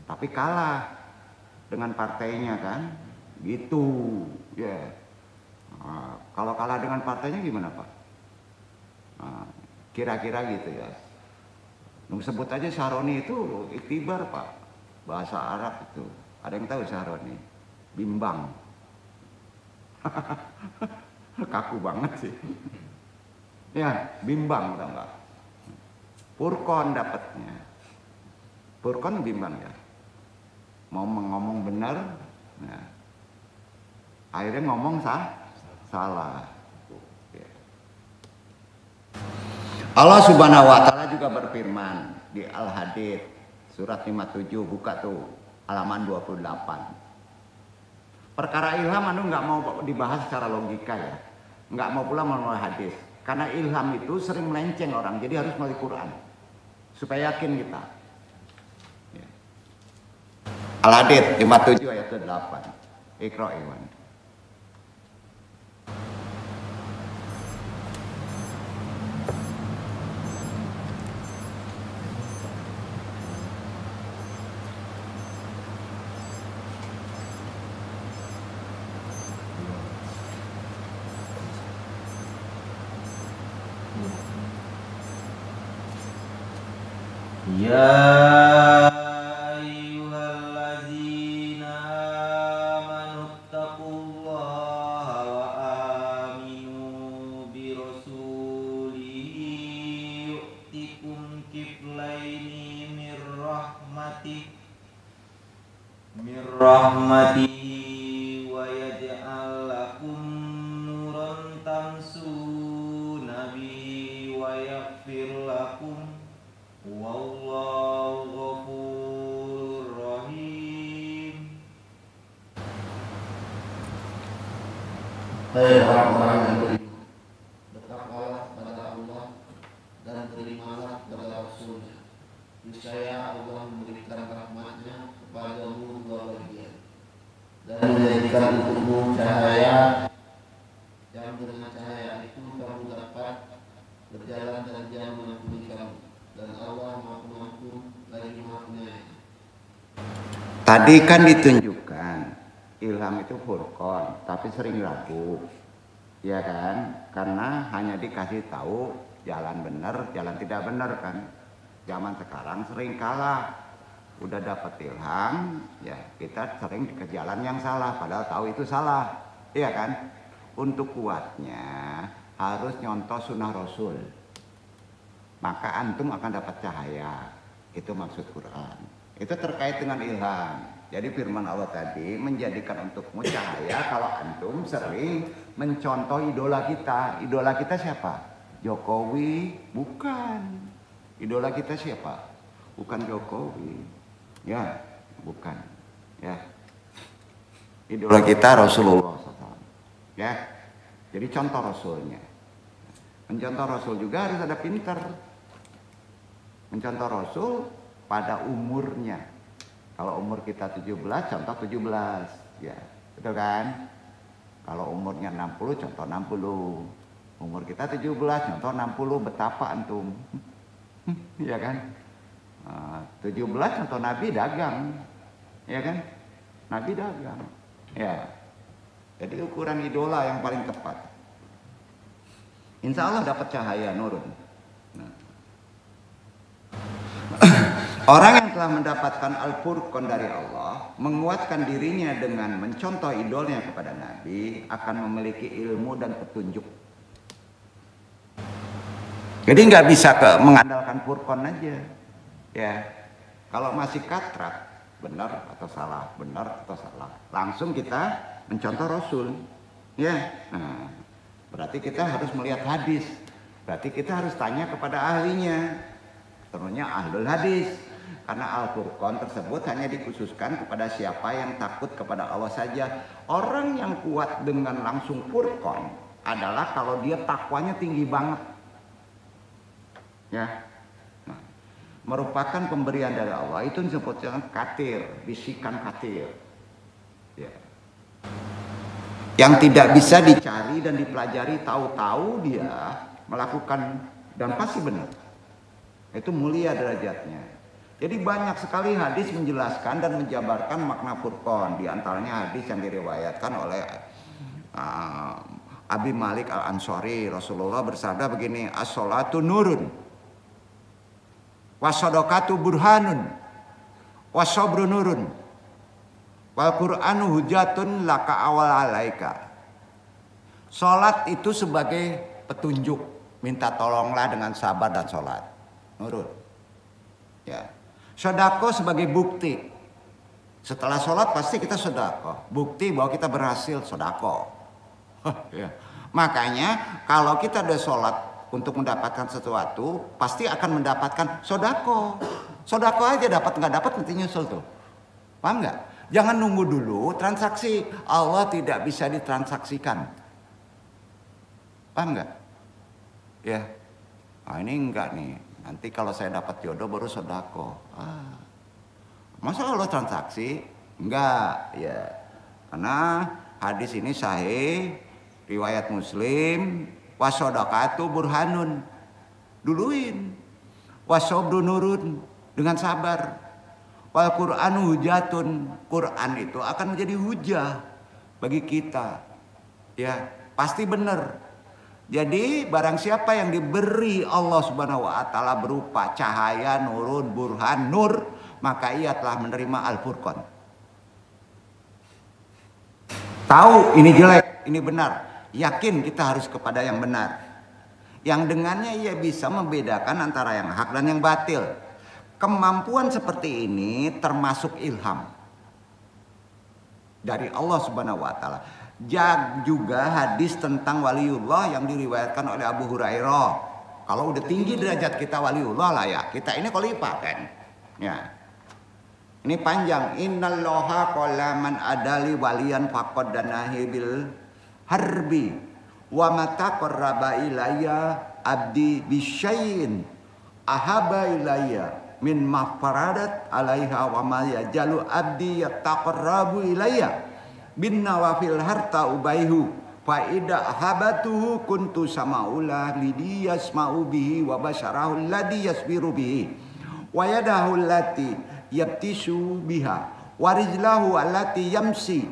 S1: Tapi kalah dengan partainya kan? Gitu. Ya. Nah, kalau kalah dengan partainya gimana, Pak? Nah, kira-kira gitu ya. Sebut aja Syahroni itu iktibar, Pak. Bahasa Arab itu. Ada yang tahu Syahroni? Bimbang. Kaku banget sih. Ya, bimbang tau nggak? Furqan dapatnya. Furqan bimbang ya. Mau ngomong benar, nah, akhirnya ngomong salah. Ya. Allah Subhanahu wa Ta'ala juga berfirman di Al-Hadid surat 57, buka tuh halaman 28. Perkara ilham anu nggak mau dibahas secara logika ya, nggak mau pula melalui hadis, karena ilham itu sering melenceng orang, jadi harus melalui Quran supaya yakin kita. Ya. Al-Hadid 57 ayat 8. Iqra Iwan.
S2: Ya ayyuhalladzina amanu taqullaha wa aminu bi rasulihi yu'tikum kiflaini min rahmatihi wa yaj'al lakum nuran tamsuna bihi wa yaghfir lakum wallahu ghafurur rahim.
S3: Hai orang-orang yang beriman, bertakwalah kepada Allah dan terimalah kepada Rasul-Nya. Niscaya Allah memberikan rahmat-Nya kepadamu dua bagian dan menjadikan untukmu cahaya yang dengan cahaya itu kamu dapat berjalan dan Dia mengampuni kamu. Dan Allah Maha Pengampun lagi Maha Penyayang.
S1: Tadi kan ditunjukkan ilham itu furqan, tapi sering ragu, ya kan? Karena hanya dikasih tahu jalan benar, jalan tidak benar kan? Zaman sekarang sering kalah, udah dapat ilham, ya kita sering ke jalan yang salah, padahal tahu itu salah, iya kan? Untuk kuatnya harus nyontoh sunnah Rasul. Maka antum akan dapat cahaya. Itu maksud Quran. Itu terkait dengan ilham. Jadi firman Allah tadi menjadikan untukmu cahaya kalau antum sering mencontoh idola kita. Idola kita siapa? Jokowi? Bukan. Idola kita siapa? Bukan Jokowi. Ya, bukan. Ya. Idola kita Rasulullah SAW. Ya. Jadi contoh Rasulnya. Mencontoh Rasul juga harus ada pinter. Mencontoh Rasul pada umurnya. Kalau umur kita 17, contoh 17. Ya, betul kan? Kalau umurnya 60, contoh 60. Umur kita 17, contoh 60. Betapa antum? Ya kan? 17 contoh Nabi dagang. Ya kan? Nabi dagang. Ya. Jadi ukuran idola yang paling tepat. Insya Allah dapat cahaya nurun. Orang yang telah mendapatkan Al-Furqan dari Allah, menguatkan dirinya dengan mencontoh idolnya kepada Nabi, akan memiliki ilmu dan petunjuk. Jadi nggak bisa mengandalkan Furqan aja. Ya, kalau masih katrak, benar atau salah, benar atau salah, langsung kita mencontoh Rasul. Ya, nah, berarti kita harus melihat hadis. Berarti kita harus tanya kepada ahlinya. Terusnya ahlul hadis. Karena Al-Furqan tersebut hanya dikhususkan kepada siapa yang takut kepada Allah saja. Orang yang kuat dengan langsung Furqan adalah kalau dia takwanya tinggi banget. Ya. Nah, merupakan pemberian dari Allah, itu disebut dengan katir, bisikan katir. Ya. Yang tidak bisa dicari dan dipelajari, tahu-tahu dia melakukan dan pasti benar. Itu mulia derajatnya. Jadi banyak sekali hadis menjelaskan dan menjabarkan makna Furqan. Di antaranya hadis yang diriwayatkan oleh Abi Malik Al-Ansari. Rasulullah bersabda begini, as-sholatu nurun, was-sadaqatu burhanun, was-sabru nurun, wal Qur'anu hujatun laka awal alaika. Sholat itu sebagai petunjuk, minta tolonglah dengan sabar dan sholat. Nurun. Ya. Sedekah sebagai bukti. Setelah sholat pasti kita sedekah. Bukti bahwa kita berhasil sedekah. Ya. Makanya kalau kita udah sholat untuk mendapatkan sesuatu, pasti akan mendapatkan sedekah. Sedekah aja dapat nggak dapat nanti nyusul tuh. Paham nggak? Jangan nunggu dulu transaksi. Allah tidak bisa ditransaksikan. Paham nggak? Ya. Ah, ini enggak nih. Nanti kalau saya dapat jodoh baru sedekah. Masa Allah transaksi? Enggak, ya. Karena hadis ini sahih, riwayat Muslim, wasodaqatu burhanun. Duluin. Wasobru nurun, dengan sabar. Wal Qur'anu hujatun. Quran itu akan menjadi hujah bagi kita. Ya, pasti benar. Jadi barang siapa yang diberi Allah Subhanahu wa taala berupa cahaya, nurun, burhan, nur, maka ia telah menerima Al-Furqan. Tahu ini jelek, ini benar. Yakin kita harus kepada yang benar. Yang dengannya ia bisa membedakan antara yang hak dan yang batil. Kemampuan seperti ini termasuk ilham dari Allah Subhanahu wa taala. Juga hadis tentang waliullah yang diriwayatkan oleh Abu Hurairah. Kalau udah tinggi derajat kita waliullah lah ya. Kita ini khalifah kan. Ya. Ini panjang. Innallaha qala man adali waliyan faqad danahi bil harbi wa mata qarraba ilayya abdi bisyai'in ahaba ilayya min mafaradat alaiha wa ma yajalu abdi yataqarrabu ilayya bin nawafil harta ubaihu fa ida habatuhu kuntu samaula lidiyasma'u bihi wa basyarahu alladhi yasbiru bihi wa yadahu allati yabtisu biha wa rijlahu allati yamsi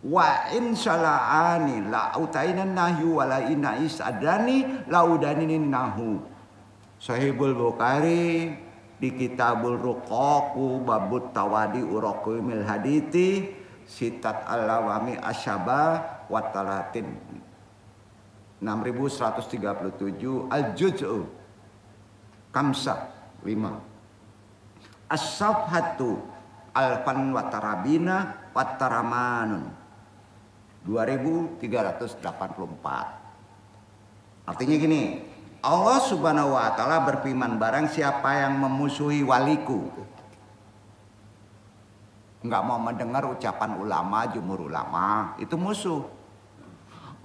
S1: wa in sala'ani la utainan nahyu wa la ina isadani la udaninin nahu. Sahihul Bukhari di Kitabul Ruqaqu babut tawadi uraqimil hadithi Sitat al-lawami asyaba wa talatin 6137 al-juz'u kamsa 5 as-safhatu alfan wa tarabina wa taramanun 2384. Artinya gini, Allah Subhanahu wa taala berfirman, barang siapa yang memusuhi waliku, nggak mau mendengar ucapan ulama, jumhur ulama, itu musuh,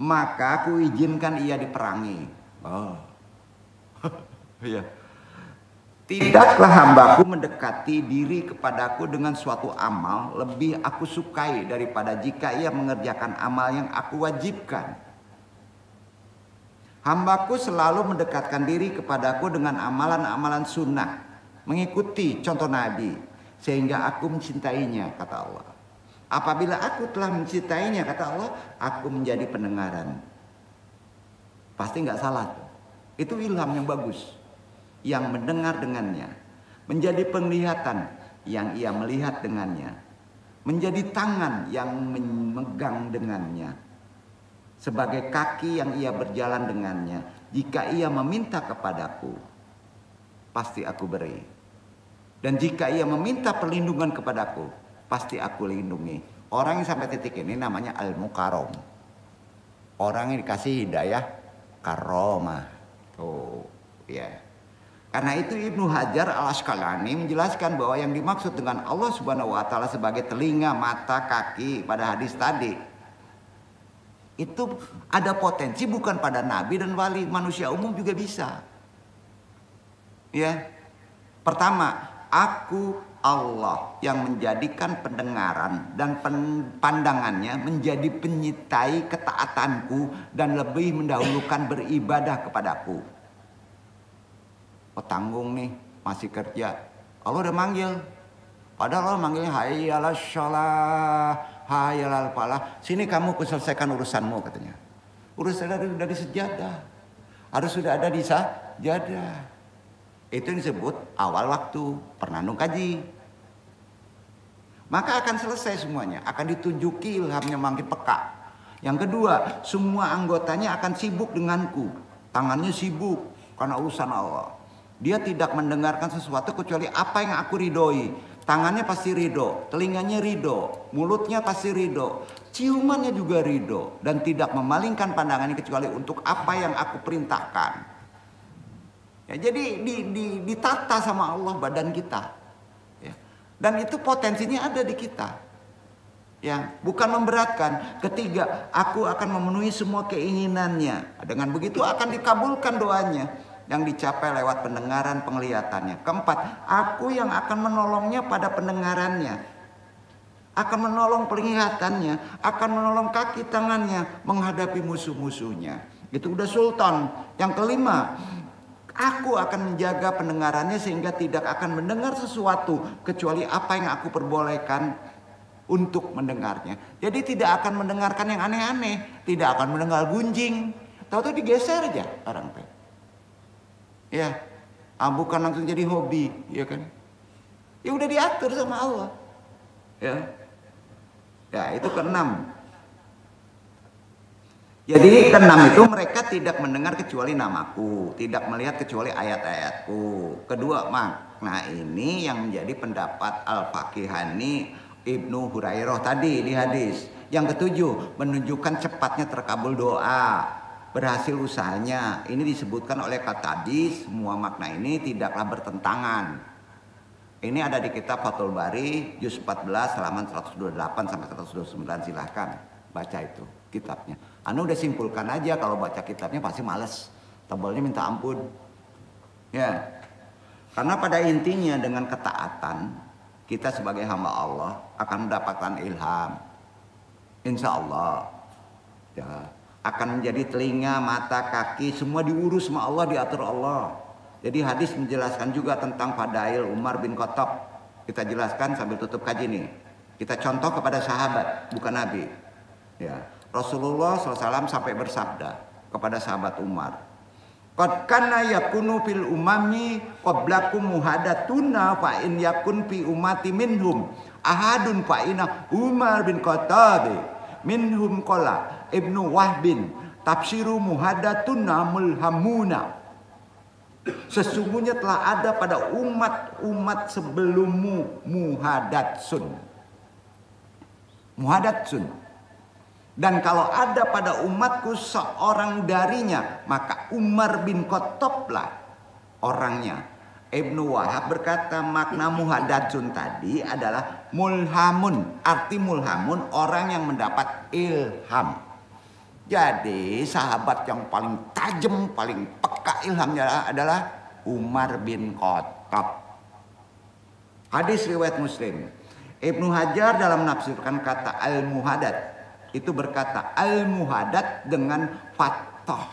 S1: maka aku izinkan ia diperangi. Oh. Ya. Tidaklah hambaku mendekati diri kepadaku dengan suatu amal lebih aku sukai daripada jika ia mengerjakan amal yang aku wajibkan. Hambaku selalu mendekatkan diri kepadaku dengan amalan-amalan sunnah, mengikuti contoh Nabi, sehingga aku mencintainya, kata Allah. Apabila aku telah mencintainya, kata Allah, aku menjadi pendengaran. Pasti nggak salah tuh. Itu ilham yang bagus. Yang mendengar dengannya, menjadi penglihatan yang ia melihat dengannya, menjadi tangan yang memegang dengannya, sebagai kaki yang ia berjalan dengannya. Jika ia meminta kepadaku, pasti aku beri. Dan jika ia meminta perlindungan kepadaku, pasti aku lindungi. Orang yang sampai titik ini namanya al-mukarram. Orang yang dikasih hidayah karomah. Oh, ya. Karena itu Ibnu Hajar Al-Asqalani menjelaskan bahwa yang dimaksud dengan Allah Subhanahu wa taala sebagai telinga, mata, kaki pada hadis tadi itu ada potensi bukan pada nabi dan wali, manusia umum juga bisa. Ya. Pertama, aku Allah yang menjadikan pendengaran dan pandangannya menjadi penyitai ketaatanku dan lebih mendahulukan beribadah kepadaku. Petanggung nih masih kerja, Allah udah manggil, padahal Allah manggilnya hayyalas shalah, hayyalal falah, sini kamu selesaikan urusanmu katanya. Urusan dari sejadah harus sudah ada di sajadah. Itu yang disebut awal waktu, pernah kaji. Maka akan selesai semuanya, akan ditunjuki ilhamnya makin peka. Yang kedua, semua anggotanya akan sibuk denganku, tangannya sibuk karena urusan Allah. Dia tidak mendengarkan sesuatu kecuali apa yang aku ridhoi. Tangannya pasti ridho, telinganya ridho, mulutnya pasti ridho, ciumannya juga ridho, dan tidak memalingkan pandangannya kecuali untuk apa yang aku perintahkan. Ya, jadi ditata sama Allah badan kita, ya. Dan itu potensinya ada di kita, ya, bukan memberatkan. Ketiga, aku akan memenuhi semua keinginannya. Dengan begitu akan dikabulkan doanya yang dicapai lewat pendengaran penglihatannya. Keempat, aku yang akan menolongnya pada pendengarannya, akan menolong penglihatannya, akan menolong kaki tangannya menghadapi musuh-musuhnya. Itu udah sultan. Yang kelima, aku akan menjaga pendengarannya sehingga tidak akan mendengar sesuatu kecuali apa yang aku perbolehkan untuk mendengarnya. Jadi tidak akan mendengarkan yang aneh-aneh, tidak akan mendengar gunjing. Tahu-tahu digeser aja orang teh. Ya, bukan langsung jadi hobi, ya kan? Ya udah diatur sama Allah. Ya itu keenam. Jadi keenam itu mereka tidak mendengar kecuali namaku, tidak melihat kecuali ayat-ayatku. Kedua, makna ini yang menjadi pendapat Al-Faqihani Ibnu Hurairah tadi di hadis. Yang ketujuh, menunjukkan cepatnya terkabul doa, berhasil usahanya. Ini disebutkan oleh kata hadis, semua makna ini tidaklah bertentangan. Ini ada di kitab Fathul Bari juz 14 halaman 128 sampai 129, silahkan baca itu kitabnya. Anu udah simpulkan aja, kalau baca kitabnya pasti males, tebalnya minta ampun. Ya, karena pada intinya dengan ketaatan kita sebagai hamba Allah akan mendapatkan ilham, insya Allah. Ya, akan menjadi telinga, mata, kaki, semua diurus sama Allah, diatur Allah. Jadi hadis menjelaskan juga tentang fadail Umar bin Khattab. Kita jelaskan sambil tutup kaji nih. Kita contoh kepada sahabat, bukan Nabi. Ya, Rasulullah SAW sampai bersabda kepada sahabat Umar, qad kana yakunu fil umami qablakum muhadatuna fa in yakun fi ummati minhum ahadun fa inna Umar bin Khattab minhum qala Ibnu Wahbin tafsiru muhadatuna mulhamuna. Sesungguhnya telah ada pada umat-umat sebelummu muhadatsun. Dan kalau ada pada umatku seorang darinya, maka Umar bin Khattab lah orangnya. Ibnu Wahab berkata makna muhadatsun tadi adalah mulhamun. Arti mulhamun orang yang mendapat ilham. Jadi sahabat yang paling tajam, paling peka ilhamnya adalah Umar bin Khattab. Hadis riwayat Muslim. Ibnu Hajar dalam menafsirkan kata al-muhadat itu berkata al-muhadat dengan fathah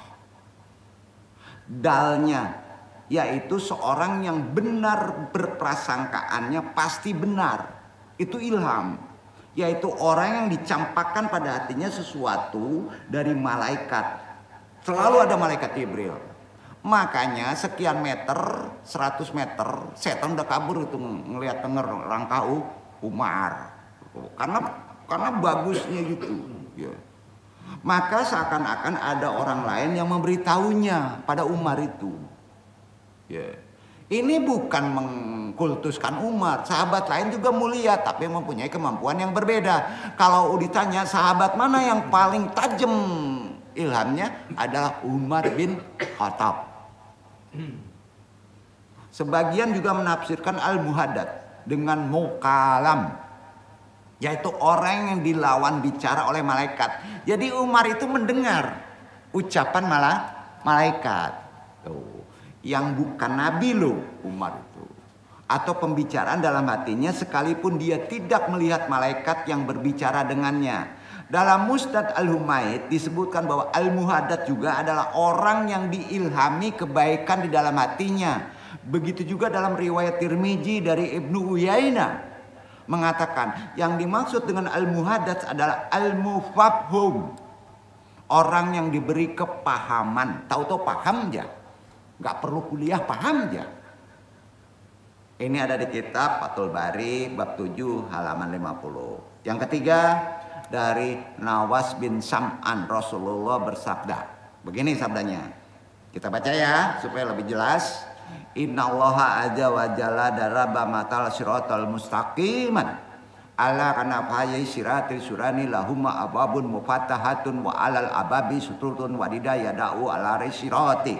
S1: dalnya, yaitu seorang yang benar berprasangkaannya pasti benar. Itu ilham. Yaitu orang yang dicampakkan pada hatinya sesuatu dari malaikat. Selalu ada malaikat Jibril. Makanya sekian meter, 100 meter, setan udah kabur itu ngelihat denger langkah Umar. Karena bagusnya gitu. Ya. Maka seakan-akan ada orang lain yang memberitahunya pada Umar itu. Ya. Ini bukan mengkultuskan Umar. Sahabat lain juga mulia, tapi mempunyai kemampuan yang berbeda. Kalau ditanya sahabat mana yang paling tajam ilhamnya, adalah Umar bin Khattab. Sebagian juga menafsirkan al-muhaddats dengan mukalam, yaitu orang yang dilawan bicara oleh malaikat. Jadi Umar itu mendengar ucapan malaikat. Tuh, yang bukan nabi loh Umar itu. Atau pembicaraan dalam hatinya sekalipun dia tidak melihat malaikat yang berbicara dengannya. Dalam Musnad Al-Humaid disebutkan bahwa al-muhaddats juga adalah orang yang diilhami kebaikan di dalam hatinya. Begitu juga dalam riwayat Tirmizi dari Ibnu Uyainah mengatakan yang dimaksud dengan al-muhaddats adalah al-mufabhum, orang yang diberi kepahaman. Tahu-tahu paham aja, nggak perlu kuliah, paham aja. Ini ada di kitab Fathul Bari bab 7 halaman 50. Yang ketiga dari Nawas bin Sam'an, Rasulullah bersabda. Begini sabdanya. Kita baca ya supaya lebih jelas. Innallaha azza wa jalla daraba matal siratal mustaqiman ala kana fayi siratil surani lahumma ababun mufattahatun wa alal ababi suturun wadida yada'u ala sirati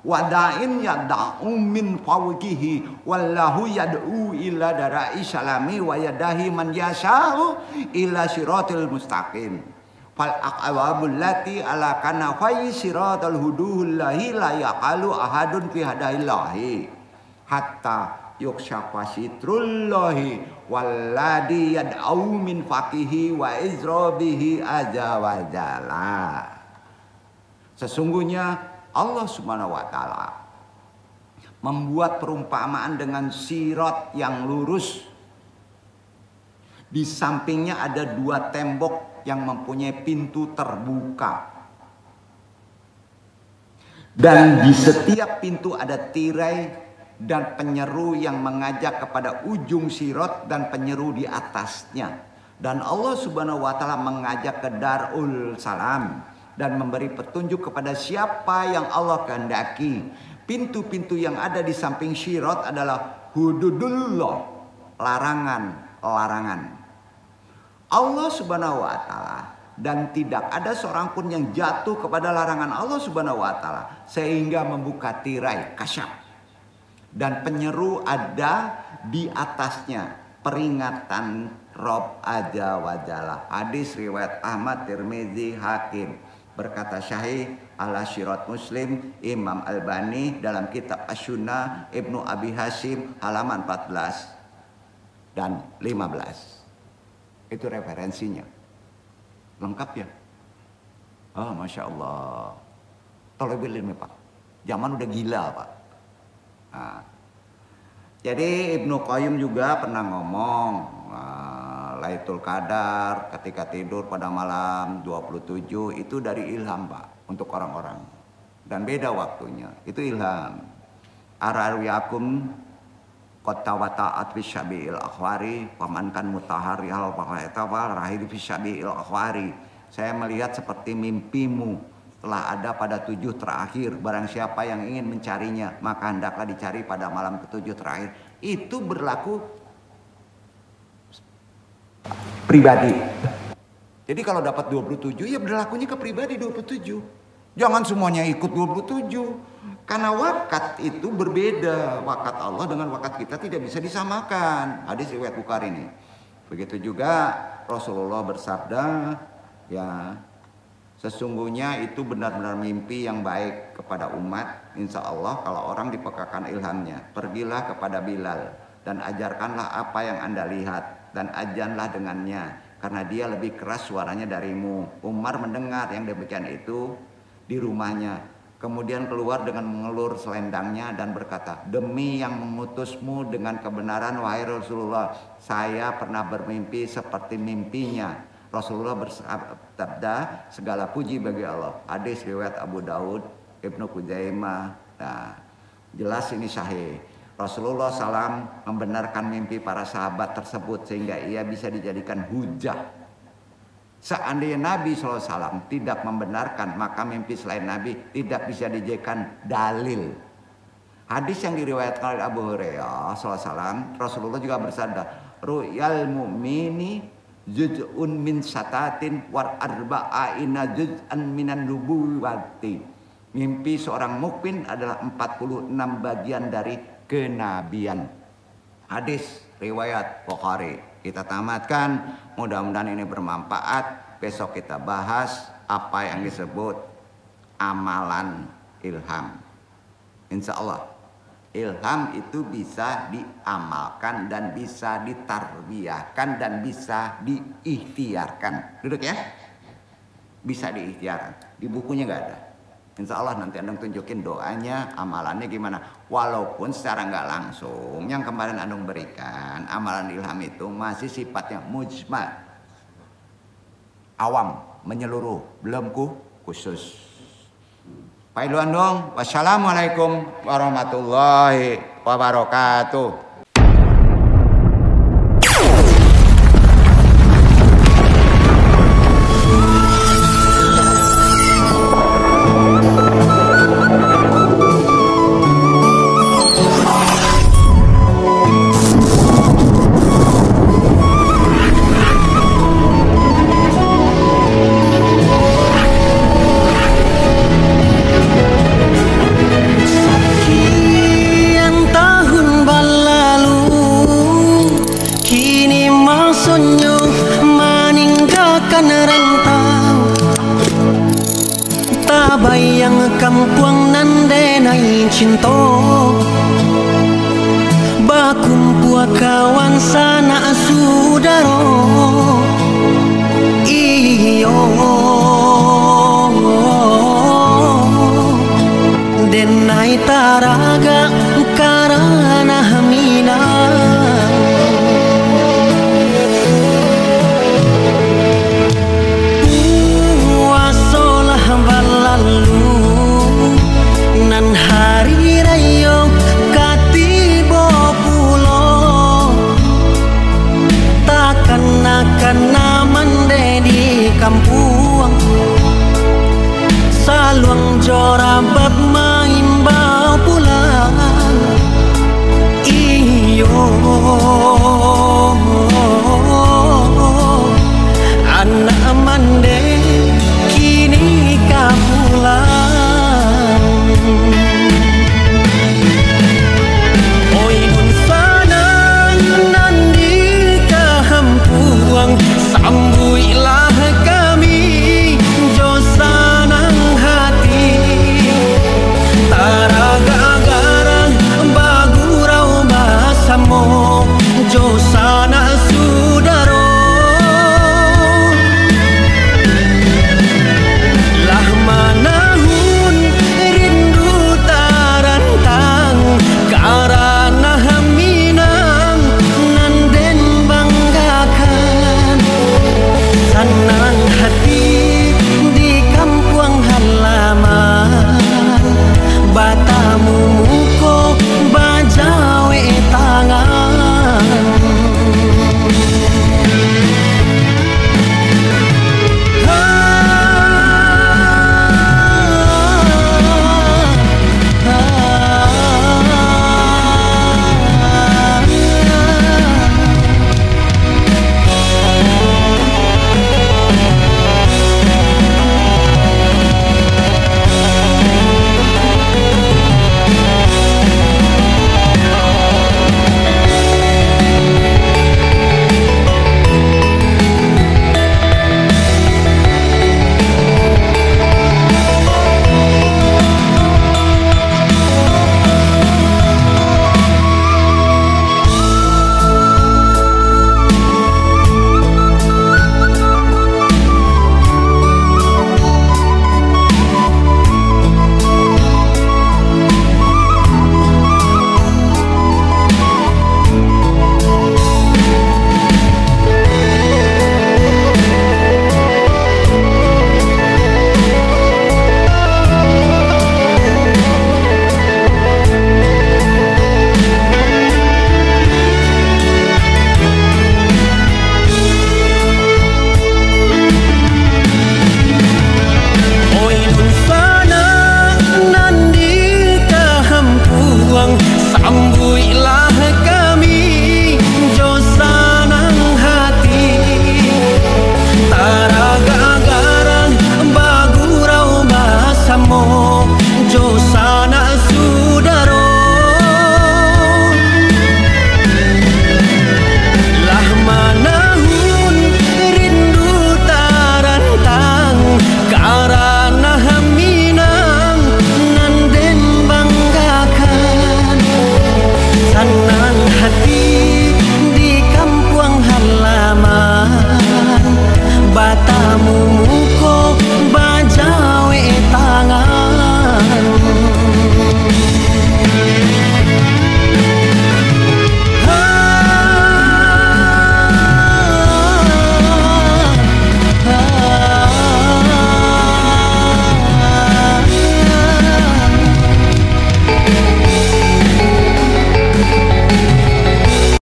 S1: wadain yada'u min fawqihi wallahu yad'u ila darai salami wa yadahi man yasha'u ila siratil mustaqim fal aqwabul lati ala kana fayi siratal hudullahi la yaqalu ahadun fi hada'illahi hatta yukshafa sitrullahi walladhi yad'u min faqihi wa izrabihi azza wa jalla. Sesungguhnya Allah Subhanahu wa taala membuat perumpamaan dengan sirat yang lurus. Di sampingnya ada dua tembok yang mempunyai pintu terbuka. Dan di setiap pintu ada tirai dan penyeru yang mengajak kepada ujung sirat dan penyeru di atasnya. Dan Allah Subhanahu wa taala mengajak ke Darul Salam dan memberi petunjuk kepada siapa yang Allah kehendaki. Pintu-pintu yang ada di samping sirat adalah hududullah, larangan-larangan Allah Subhanahu wa taala, dan tidak ada seorang pun yang jatuh kepada larangan Allah Subhanahu wa taala sehingga membuka tirai kasyaf. Dan penyeru ada di atasnya, peringatan Rob Azza wa Jalla. Hadis riwayat Ahmad, Tirmizi, Hakim. Berkata Syahih ala Syirat Muslim, Imam Albani dalam kitab Asy-Sunnah, Ibnu Abi Hasyim halaman 14 dan 15. Itu referensinya. Lengkap ya? Oh, Masya Allah. Thalibul ilmi Pak. Zaman udah gila Pak. Nah, jadi Ibnu Qayyim juga pernah ngomong, Lailatul Qadar ketika tidur pada malam 27 itu dari ilham Pak untuk orang-orang. Dan beda waktunya. Itu ilham. Arawiyakum Qata wa ta'at fi syabi'il akhwari pamankan mutahari hal pakaitawan rahid fi syabi'il akhwari. Saya melihat seperti mimpimu telah ada pada 7 terakhir. Barang siapa yang ingin mencarinya maka hendaklah dicari pada malam ke-7 terakhir. Itu berlaku pribadi. Jadi kalau dapat 27 ya berlakunya ke pribadi 27. Jangan semuanya ikut 27. Karena wakat itu berbeda. Wakat Allah dengan wakat kita tidak bisa disamakan. Hadis riwayat Bukhari ini. Begitu juga Rasulullah bersabda, ya, sesungguhnya itu benar-benar mimpi yang baik kepada umat. Insya Allah kalau orang dipekakan ilhamnya, pergilah kepada Bilal dan ajarkanlah apa yang Anda lihat dan ajanlah dengannya, karena dia lebih keras suaranya darimu. Umar mendengar yang demikian itu di rumahnya. Kemudian keluar dengan mengelur selendangnya dan berkata, demi yang mengutusmu dengan kebenaran wahai Rasulullah, saya pernah bermimpi seperti mimpinya. Rasulullah bersabda, segala puji bagi Allah. Hadis riwayat Abu Daud, Ibnu Khuzaimah. Nah, jelas ini sahih. Rasulullah SAW membenarkan mimpi para sahabat tersebut sehingga ia bisa dijadikan hujah. Seandainya Nabi SAW tidak membenarkan, maka mimpi selain Nabi tidak bisa dijadikan dalil. Hadis yang diriwayatkan oleh Abu Hurairah SAW, Rasulullah juga bersabda, ru'yal mu'mini juz'un min satatin war arba'ina juz'an minan nubuwati. Mimpi seorang mukmin adalah 46 bagian dari kenabian. Hadis riwayat Bukhari. Kita tamatkan, mudah-mudahan ini bermanfaat. Besok kita bahas apa yang disebut amalan ilham. Insya Allah ilham itu bisa diamalkan dan bisa ditarbiyahkan dan bisa diikhtiarkan. Duduk ya. Bisa diikhtiarkan. Di bukunya nggak ada. Insya Allah nanti Anda tunjukin doanya, amalannya gimana. Walaupun secara nggak langsung, yang kemarin Anda berikan, amalan ilham itu masih sifatnya mujmal, awam, menyeluruh, belum khusus. Pak Iluan dong. Wassalamualaikum warahmatullahi wabarakatuh.
S4: Bayang kampuang nande nai cinta bakumpua kawan sana sudaro iyo